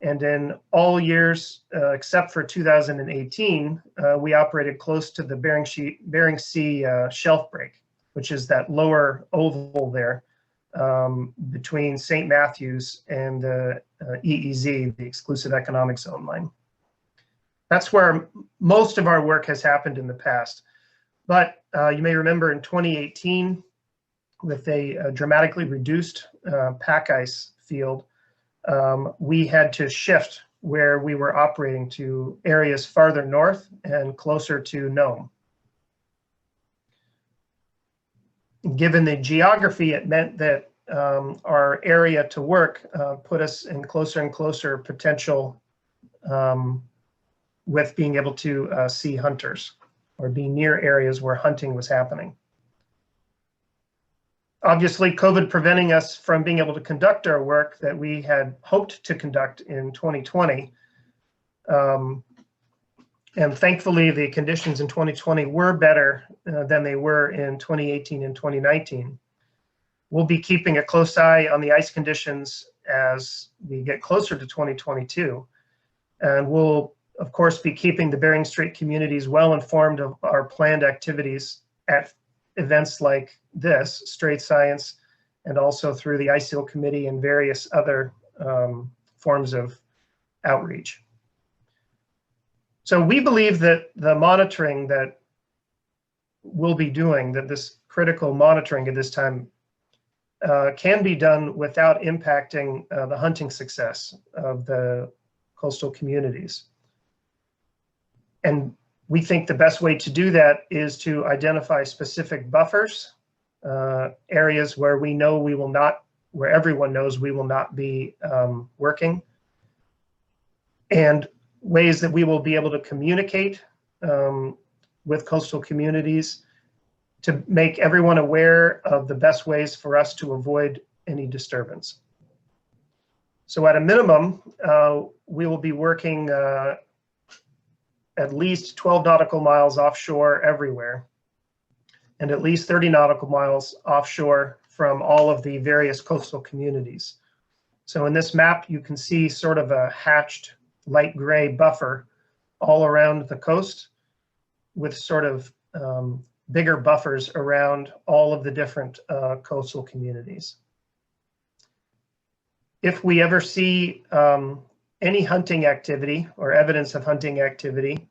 and in all years except for 2018, we operated close to the Bering Sea shelf break, which is that lower oval there between St. Matthews and the EEZ, the Exclusive Economic Zone line. That's where most of our work has happened in the past. But you may remember in 2018, with a dramatically reduced pack ice field, we had to shift where we were operating to areas farther north and closer to NOAA. Given the geography, it meant that our area to work put us in closer and closer potential with being able to see hunters or be near areas where hunting was happening. Obviously, COVID preventing us from being able to conduct our work that we had hoped to conduct in 2020. And thankfully, the conditions in 2020 were better than they were in 2018 and 2019. We'll be keeping a close eye on the ice conditions as we get closer to 2022. And we'll, of course, be keeping the Bering Strait communities well informed of our planned activities at events like this, Strait Science, and also through the Ice Seal Committee and various other forms of outreach. So we believe that the monitoring that we'll be doing, that this critical monitoring at this time can be done without impacting the hunting success of the coastal communities. And we think the best way to do that is to identify specific buffers, areas where we know we will not, where everyone knows we will not be working, and ways that we will be able to communicate with coastal communities to make everyone aware of the best ways for us to avoid any disturbance. So at a minimum, we will be working at least 12 nautical miles offshore everywhere, and at least 30 nautical miles offshore from all of the various coastal communities. So in this map, you can see sort of a hatched light gray buffer all around the coast with sort of bigger buffers around all of the different coastal communities. If we ever see any hunting activity or evidence of hunting activity,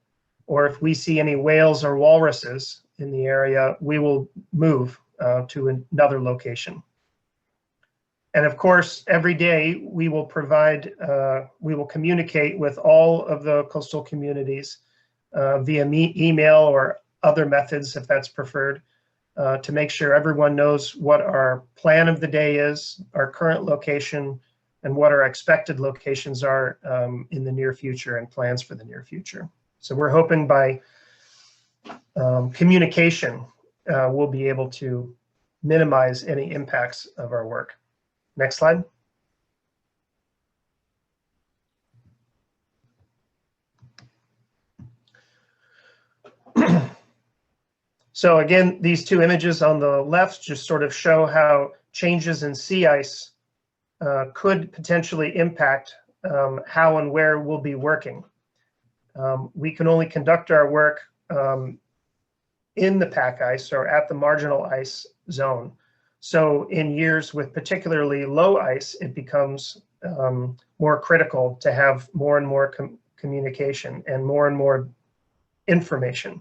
or if we see any whales or walruses in the area, we will move to another location. And of course, every day we will provide, we will communicate with all of the coastal communities via email or other methods if that's preferred, to make sure everyone knows what our plan of the day is, our current location, and what our expected locations are in the near future and plans for the near future. So we're hoping by communication, we'll be able to minimize any impacts of our work. Next slide. So again, these two images on the left just sort of show how changes in sea ice could potentially impact how and where we'll be working. We can only conduct our work in the pack ice or at the marginal ice zone. So in years with particularly low ice, it becomes more critical to have more and more communication and more information.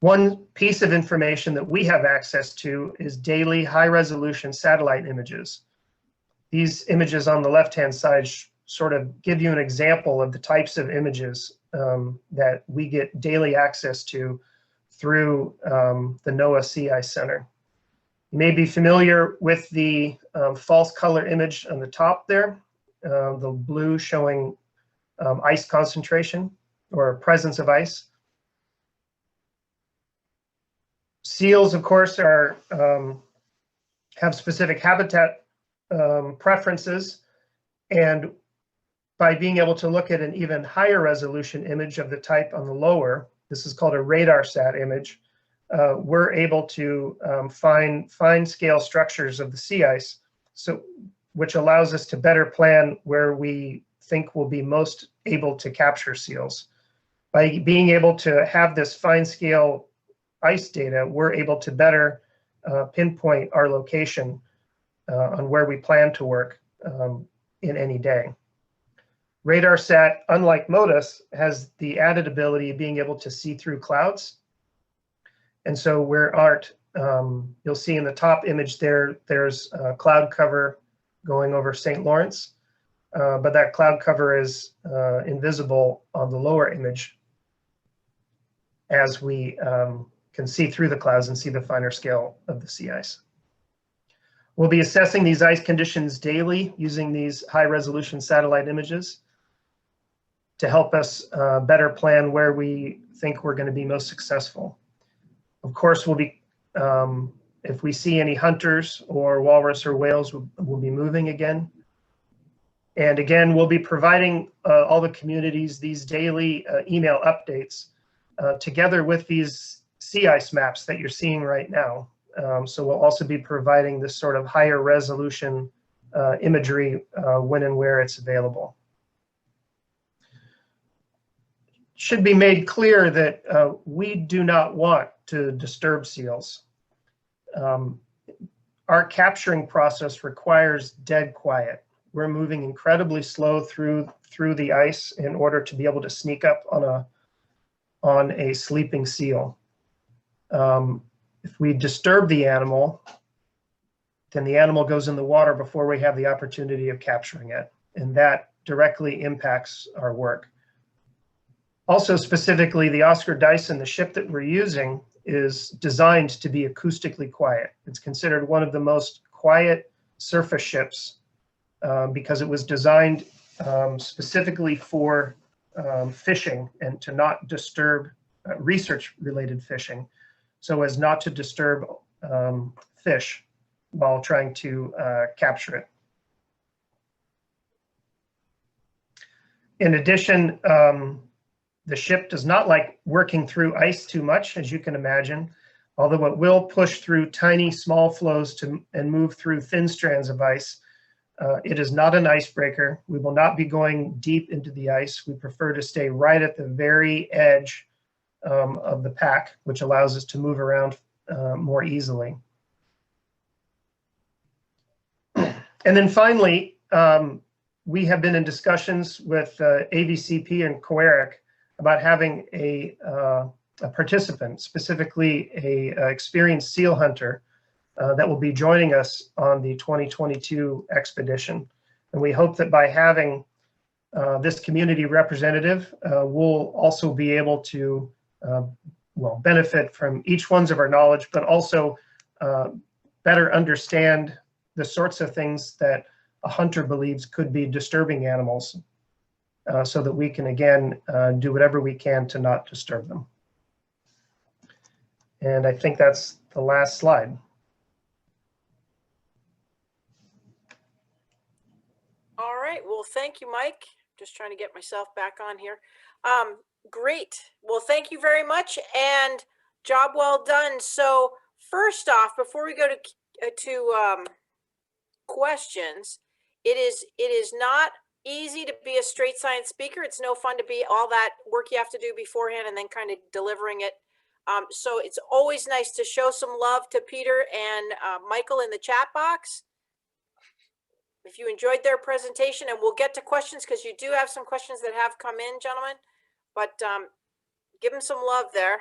One piece of information that we have access to is daily high-resolution satellite images. These images on the left-hand side sort of give you an example of the types of images that we get daily access to through the NOAA Sea Ice Center. You may be familiar with the false color image on the top there, the blue showing ice concentration or presence of ice. Seals, of course, are have specific habitat preferences, and by being able to look at an even higher resolution image of the type on the lower, this is called a radar sat image, we're able to find fine scale structures of the sea ice, so which allows us to better plan where we think we'll be most able to capture seals. By being able to have this fine scale ice data, we're able to better pinpoint our location on where we plan to work in any day. RadarSat, unlike MODIS, has the added ability of being able to see through clouds. And so where You'll see in the top image there, there's a cloud cover going over St. Lawrence, but that cloud cover is invisible on the lower image as we can see through the clouds and see the finer scale of the sea ice. We'll be assessing these ice conditions daily using these high-resolution satellite images to help us better plan where we think we're going to be most successful. Of course, we'll be if we see any hunters or walrus or whales, we'll be moving again. And again, we'll be providing all the communities these daily email updates together with these sea ice maps that you're seeing right now. So we'll also be providing this sort of higher resolution imagery when and where it's available. Should be made clear that we do not want to disturb seals. Our capturing process requires dead quiet. We're moving incredibly slow through the ice in order to be able to sneak up on a sleeping seal. If we disturb the animal, then the animal goes in the water before we have the opportunity of capturing it, and that directly impacts our work. Also, specifically, the Oscar Dyson, the ship that we're using, is designed to be acoustically quiet. It's considered one of the most quiet surface ships because it was designed specifically for fishing and to not disturb research-related fishing, so as not to disturb fish while trying to capture it. In addition, the ship does not like working through ice too much, as you can imagine, although it will push through tiny, small flows and move through thin strands of ice. It is not an icebreaker. We will not be going deep into the ice. We prefer to stay right at the very edge of the pack, which allows us to move around more easily. And then finally, we have been in discussions with AVCP and COERIC about having a participant, specifically a experienced seal hunter that will be joining us on the 2022 expedition. And we hope that by having this community representative, we'll also be able to well, benefit from each one's of our knowledge, but also better understand the sorts of things that a hunter believes could be disturbing animals, so that we can, again, do whatever we can to not disturb them. And I think that's the last slide. All right, well, thank you, Mike. Just trying to get myself back on here. Great, well, thank you very much, and job well done. So first off, before we go to questions, it is not easy to be a straight science speaker. It's no fun to be all that work you have to do beforehand and then kind of delivering it. So it's always nice to show some love to Peter and Michael in the chat box. If you enjoyed their presentation, and we'll get to questions because you do have some questions that have come in, gentlemen, but give them some love there.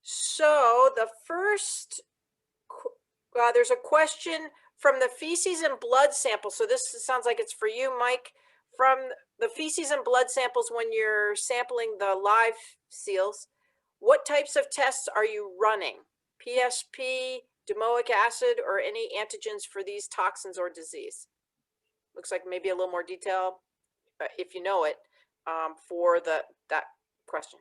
So the first, there's a question from the feces and blood samples. So this sounds like it's for you, Mike. From the feces and blood samples when you're sampling the live seals, what types of tests are you running? PSP, domoic acid, or any antigens for these toxins or disease? Looks like maybe a little more detail, if you know it, for that question.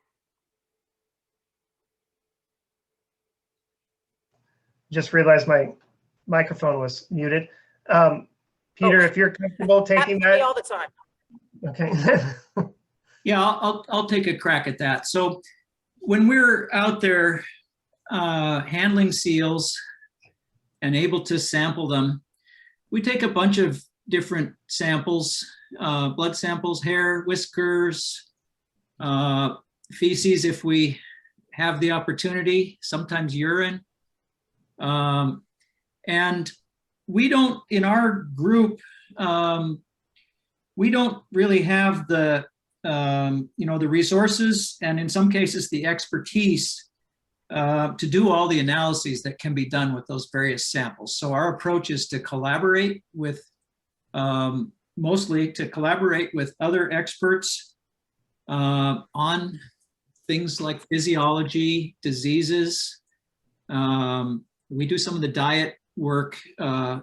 Just realized my microphone was muted. Peter, if you're comfortable taking that. All the time. Okay. Yeah, I'll take a crack at that. So when we're out there handling seals and able to sample them, we take a bunch of different samples, blood samples, hair, whiskers, feces if we have the opportunity, sometimes urine. And we don't, in our group, we don't really have the, the resources, and in some cases the expertise to do all the analyses that can be done with those various samples. So our approach is to collaborate with, mostly to collaborate with other experts on things like physiology, diseases. We do some of the diet work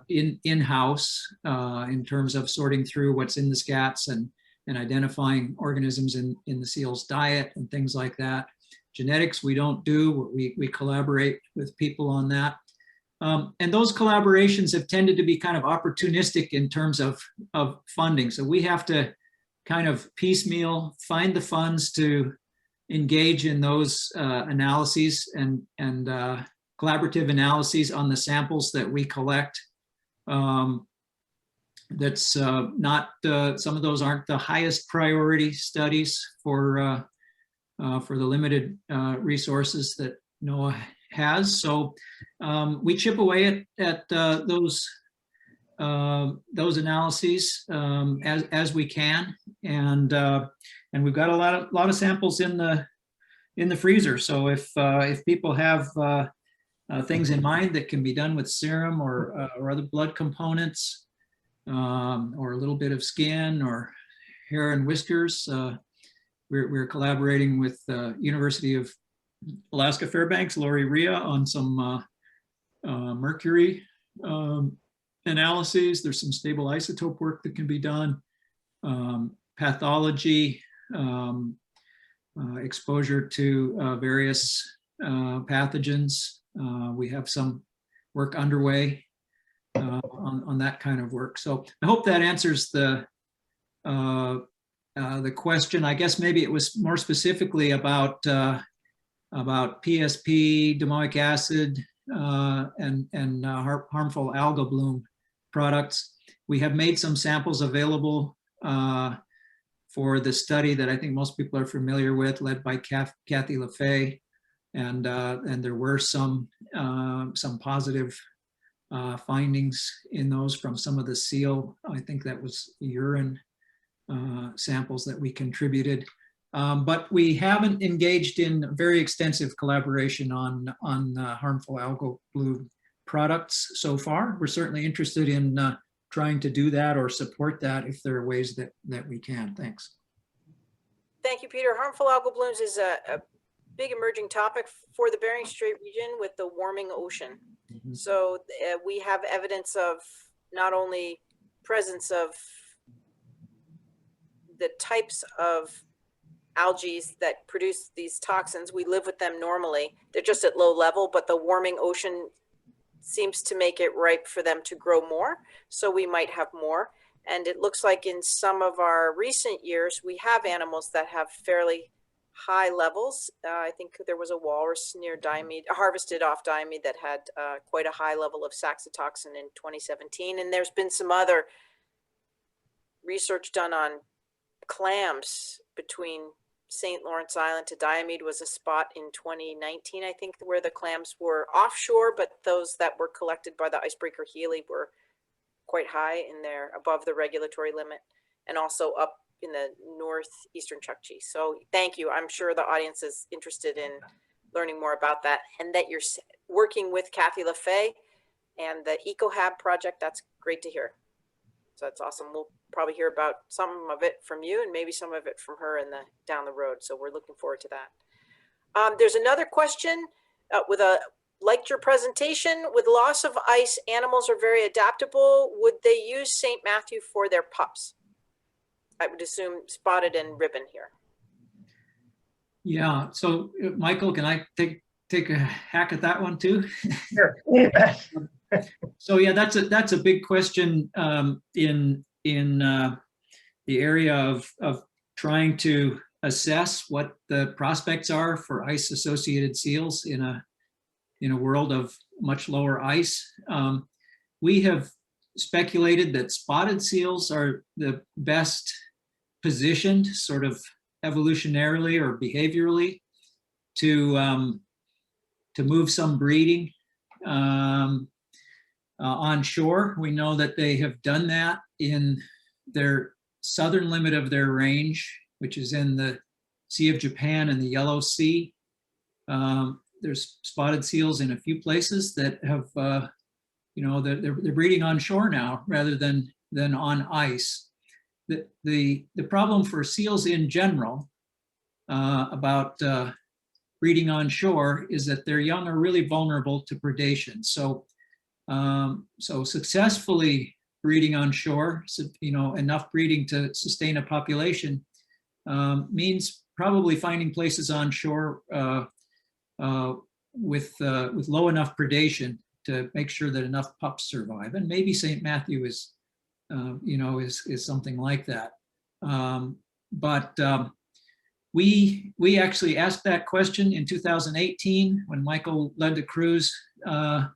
in-house in terms of sorting through what's in the scats and identifying organisms in the seal's diet and things like that. Genetics we don't do, we collaborate with people on that. And those collaborations have tended to be kind of opportunistic in terms of funding. So we have to kind of piecemeal find the funds to engage in those analyses and collaborative analyses on the samples that we collect. That's not, some of those aren't the highest priority studies for the limited resources that NOAA has. So we chip away at those analyses as we can, and we've got a lot of samples in the freezer. So if people have things in mind that can be done with serum or other blood components, or a little bit of skin or hair and whiskers, we're collaborating with University of Alaska Fairbanks, Lori Rhea, on some mercury analyses. There's some stable isotope work that can be done. Pathology, exposure to various pathogens. We have some work underway on that kind of work. So I hope that answers the question. I guess maybe it was more specifically about PSP, domoic acid, and harmful algal bloom products. We have made some samples available for the study that I think most people are familiar with, led by Kathy LaFay, and there were some positive findings in those from some of the seal. I think that was urine samples that we contributed. But we haven't engaged in very extensive collaboration on harmful algal bloom products so far. We're certainly interested in trying to do that or support that if there are ways that we can. Thanks. Thank you, Peter. Harmful algal blooms is a big emerging topic for the Bering Strait region with the warming ocean. Mm-hmm. So we have evidence of not only presence of the types of algae that produce these toxins. We live with them normally. They're just at low level, but the warming ocean seems to make it ripe for them to grow more. So we might have more. And it looks like in some of our recent years, we have animals that have fairly high levels. I think there was a walrus near Diomede, harvested off Diomede, that had quite a high level of saxitoxin in 2017. And there's been some other research done on clams between St. Lawrence Island to Diomede. Was a spot in 2019, I think, where the clams were offshore, but those that were collected by the icebreaker Healy were quite high in there, above the regulatory limit, and also up in the northeastern Chukchi. So thank you. I'm sure the audience is interested in learning more about that, and that you're working with Kathy LaFay and the EcoHab project. That's great to hear. So that's awesome. We'll probably hear about some of it from you and maybe some of it from her down the road. So we're looking forward to that. There's another question liked your presentation. With loss of ice, animals are very adaptable. Would they use St. Matthew for their pups? I would assume spotted and ribbon here. Yeah. So Michael, can I take a hack at that one too? Sure. So yeah, that's a big question in the area of trying to assess what the prospects are for ice-associated seals in a world of much lower ice. We have speculated that spotted seals are the best positioned, sort of evolutionarily or behaviorally, to move some breeding on shore. We know that they have done that in their southern limit of their range, which is in the Sea of Japan and the Yellow Sea. there's spotted seals in a few places that have, they're breeding on shore now rather than on ice. The problem for seals in general about breeding on shore is that their young are really vulnerable to predation. So successfully breeding on shore, so, enough breeding to sustain a population means probably finding places on shore with low enough predation to make sure that enough pups survive. And maybe St. Matthew is something like that. We actually asked that question in 2018 when Michael led the cruise to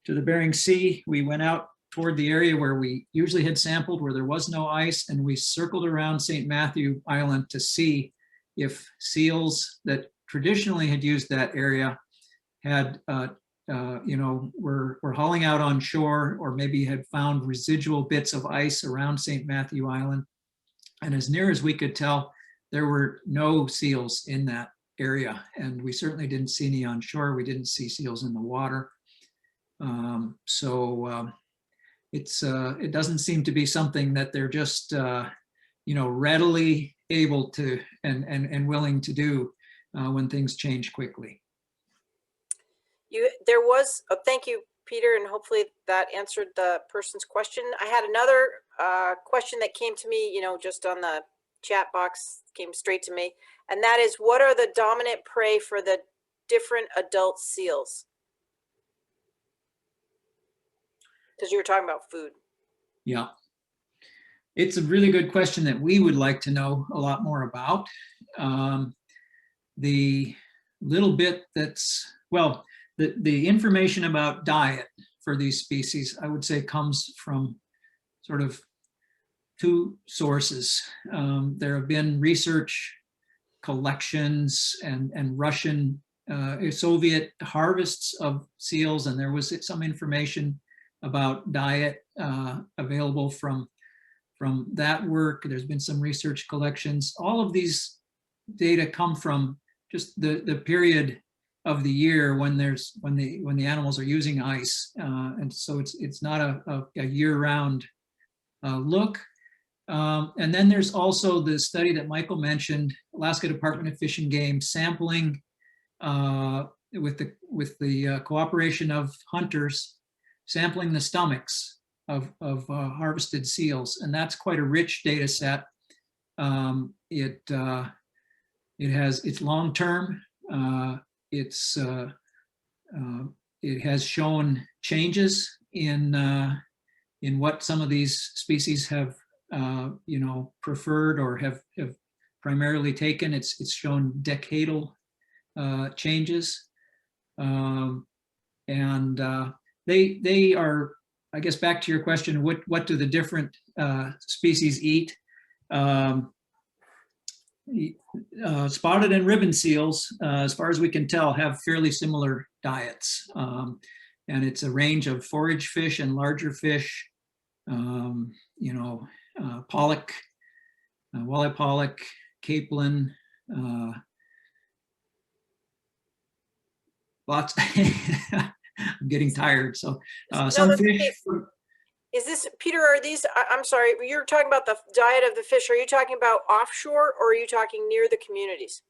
the Bering Sea. We went out toward the area where we usually had sampled, where there was no ice, and we circled around St. Matthew Island to see if seals that traditionally had used that area had, were hauling out on shore, or maybe had found residual bits of ice around St. Matthew Island. And as near as we could tell, there were no seals in that area, and we certainly didn't see any on shore. We didn't see seals in the water. It doesn't seem to be something that they're just readily able to and willing to do when things change quickly. Thank you, Peter, and hopefully that answered the person's question. I had another question that came to me, just on the chat box, came straight to me, and that is, what are the dominant prey for the different adult seals? Because you were talking about food. Yeah, it's a really good question that we would like to know a lot more about. The little bit that's, well, the information about diet for these species, I would say, comes from sort of two sources. There have been research collections and Russian, Soviet harvests of seals, and there was some information about diet available from that work. There's been some research collections. All of these data come from just the period of the year when the animals are using ice, and so it's not a year-round look. And then there's also the study that Michael mentioned, Alaska Department of Fish and Game sampling with the cooperation of hunters, sampling the stomachs of harvested seals, and that's quite a rich data set. It's long-term. It has shown changes in what some of these species have preferred or have primarily taken. It's shown decadal changes, and they are, I guess, back to your question, what do the different species eat? Spotted and ribbon seals, as far as we can tell, have fairly similar diets, and it's a range of forage fish and larger fish. Pollock, walleye pollock, capelin, lots. I'm getting tired. So some fish. Is this, Peter, are these, I'm sorry, you're talking about the diet of the fish. Are you talking about offshore, or are you talking near the communities?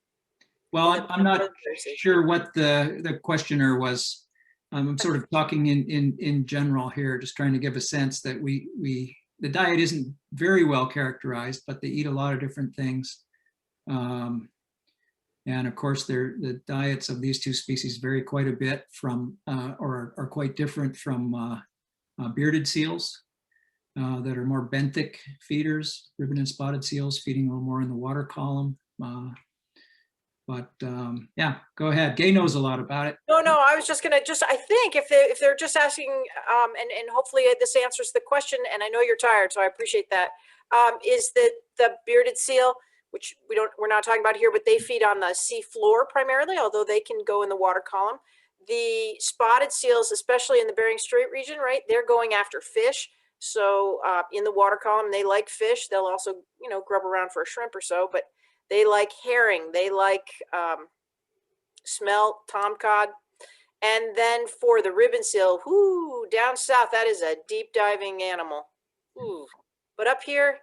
Well, I'm not sure what the questioner was. I'm sort of talking in general here, just trying to give a sense that the diet isn't very well characterized, but they eat a lot of different things. And of course, the diets of these two species vary quite a bit from, or are quite different from bearded seals that are more benthic feeders. Ribbon and spotted seals feeding a little more in the water column. Yeah, go ahead. Gay knows a lot about it. No, I was just gonna I think if they're just asking, and hopefully this answers the question, and I know you're tired, so I appreciate that, is the bearded seal, which we're not talking about here, but they feed on the sea floor primarily, although they can go in the water column. The spotted seals, especially in the Bering Strait region, right, they're going after fish. So in the water column, they like fish. They'll also, grub around for a shrimp or so, but they like herring. They like smelt, tomcod. And then for the ribbon seal, whoo, down south, that is a deep diving animal. Ooh. But up here,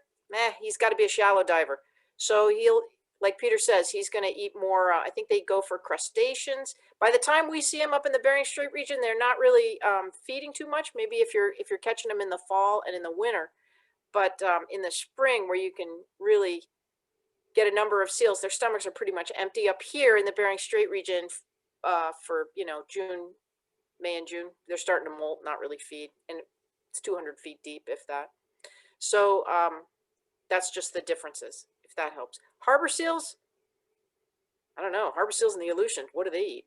he's got to be a shallow diver. So he'll, like Peter says, he's going to eat more. I think they go for crustaceans. By the time we see them up in the Bering Strait region, they're not really feeding too much. Maybe if you're catching them in the fall and in the winter, but in the spring where you can really get a number of seals, their stomachs are pretty much empty up here in the Bering Strait region for, you know, June, May and June. They're starting to molt, not really feed, and it's 200 feet deep, if that. So that's just the differences, if that helps. Harbor seals, I don't know. Harbor seals in the Aleutian, what do they eat?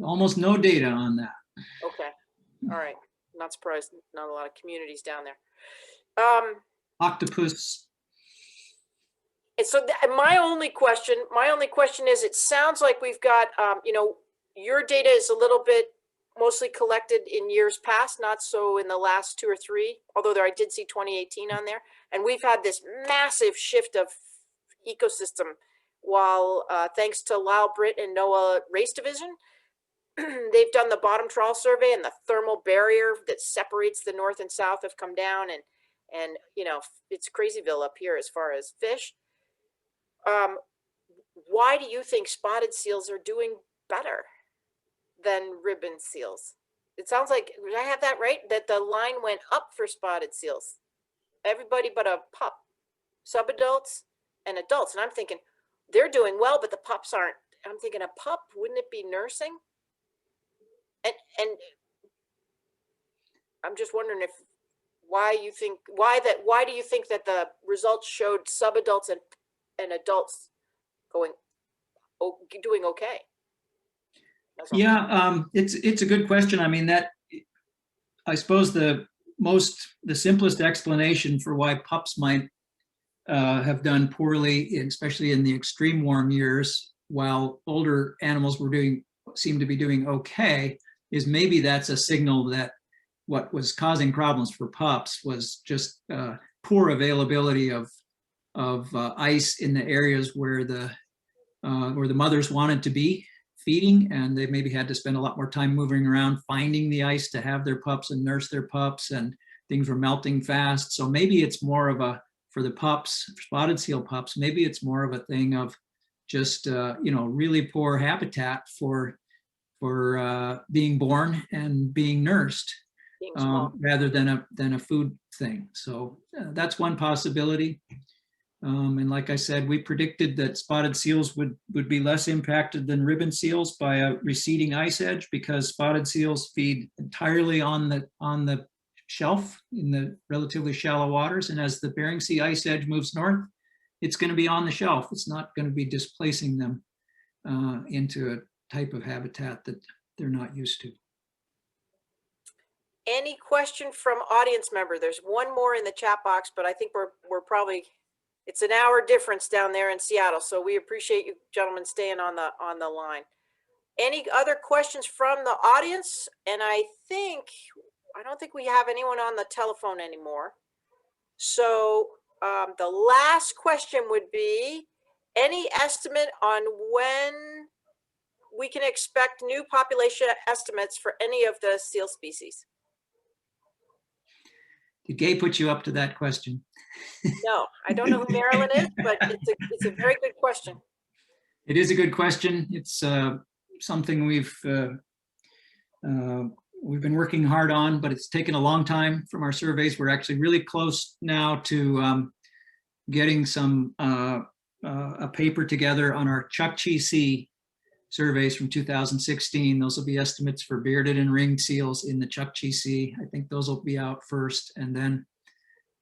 Almost no data on that. Okay, all right. Not surprised, not a lot of communities down there. Octopus. And so my only question is, it sounds like we've got, you know, your data is a little bit mostly collected in years past, not so in the last 2 or 3, although I did see 2018 on there. And we've had this massive shift of ecosystem while thanks to Lyle Britt and NOAA Race Division, they've done the bottom trawl survey, and the thermal barrier that separates the north and south have come down, and you know, it's Crazyville up here as far as fish. Why do you think spotted seals are doing better than ribbon seals? It sounds like, did I have that right? That the line went up for spotted seals. Everybody but a pup, subadults and adults. And I'm thinking they're doing well, but the pups aren't. I'm thinking a pup, wouldn't it be nursing? And I'm just wondering if why do you think that the results showed subadults and adults doing okay? Yeah, it's a good question. I mean, that, I suppose the simplest explanation for why pups might have done poorly, especially in the extreme warm years, while older animals seem to be doing okay, is maybe that's a signal that what was causing problems for pups was just poor availability of ice in the areas where the mothers wanted to be feeding, and they maybe had to spend a lot more time moving around finding the ice to have their pups and nurse their pups, and things were melting fast. So maybe it's more of a, for the pups, spotted seal pups, maybe it's more of a thing of just you know, really poor habitat for being born and being nursed, rather than a food thing. So that's one possibility. And like I said, we predicted that spotted seals would be less impacted than ribbon seals by a receding ice edge, because spotted seals feed entirely on the shelf in the relatively shallow waters. And as the Bering Sea ice edge moves north, it's going to be on the shelf. It's not going to be displacing them into a type of habitat that they're not used to. Any question from audience member? There's one more in the chat box, but I think we're probably, it's an hour difference down there in Seattle, so we appreciate you gentlemen staying on the line. Any other questions from the audience? And I don't think we have anyone on the telephone anymore. So the last question would be, any estimate on when we can expect new population estimates for any of the seal species? Did Gay put you up to that question? No, I don't know who Marilyn is, but it's a very good question. It is a good question. It's something we've been working hard on, but it's taken a long time from our surveys. We're actually really close now to getting a paper together on our Chukchi Sea surveys from 2016. Those will be estimates for bearded and ringed seals in the Chukchi Sea. I think those will be out first, and then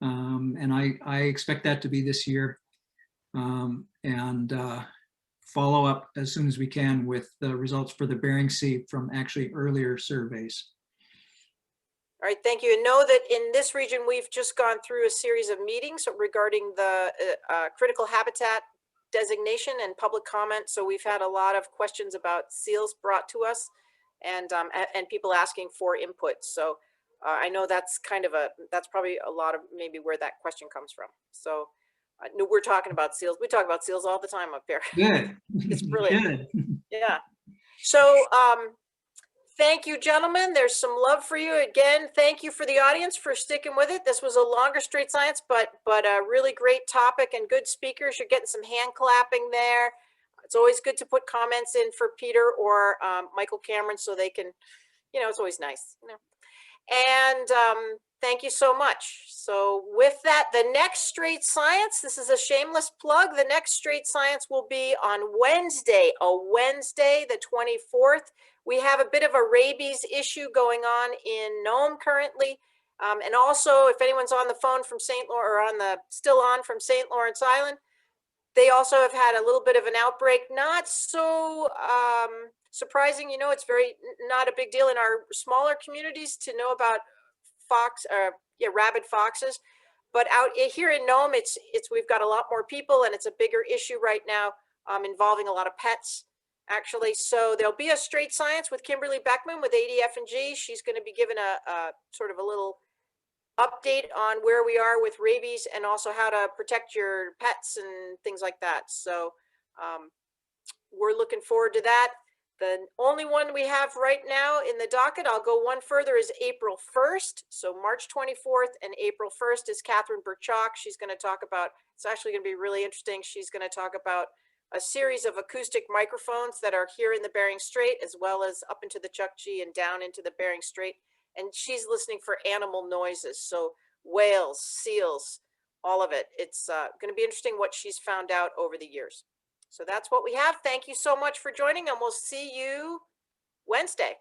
and I expect that to be this year, and follow up as soon as we can with the results for the Bering Sea from actually earlier surveys. All right, thank you. And know that in this region, we've just gone through a series of meetings regarding the critical habitat designation and public comment. So we've had a lot of questions about seals brought to us, and people asking for input. So I know that's that's probably a lot of maybe where that question comes from. So No, we're talking about seals. We talk about seals all the time up here. Good. It's You brilliant. should. Yeah. So, thank you, gentlemen. There's some love for you. Again, thank you for the audience for sticking with it. This was a longer Straight Science, but a really great topic and good speakers. You're getting some hand clapping there. It's always good to put comments in for Peter or Michael Cameron so they can, you know, it's always nice, you know. And thank you so much. So with that, the next Straight Science, this is a shameless plug. The next Straight Science will be on Wednesday, the 24th. We have a bit of a rabies issue going on in Nome currently. And also, if anyone's on the phone from St. Lawrence, or still on from St. Lawrence Island, they also have had a little bit of an outbreak. Not so surprising, you know, it's not a big deal in our smaller communities to know about rabid foxes. But out here in Nome, we've got a lot more people, and it's a bigger issue right now, involving a lot of pets, actually. So there'll be a Straight Science with Kimberly Beckman with ADF&G. She's going to be given a sort of a little update on where we are with rabies and also how to protect your pets and things like that. So we're looking forward to that. The only one we have right now in the docket, I'll go one further, is April 1st. So March 24th and April 1st is Catherine Burchak. She's going to talk about, it's actually going to be really interesting. She's going to talk about a series of acoustic microphones that are here in the Bering Strait, as well as up into the Chukchi and down into the Bering Strait. And she's listening for animal noises. So whales, seals, all of it. It's going to be interesting what she's found out over the years. So that's what we have. Thank you so much for joining, and we'll see you Wednesday.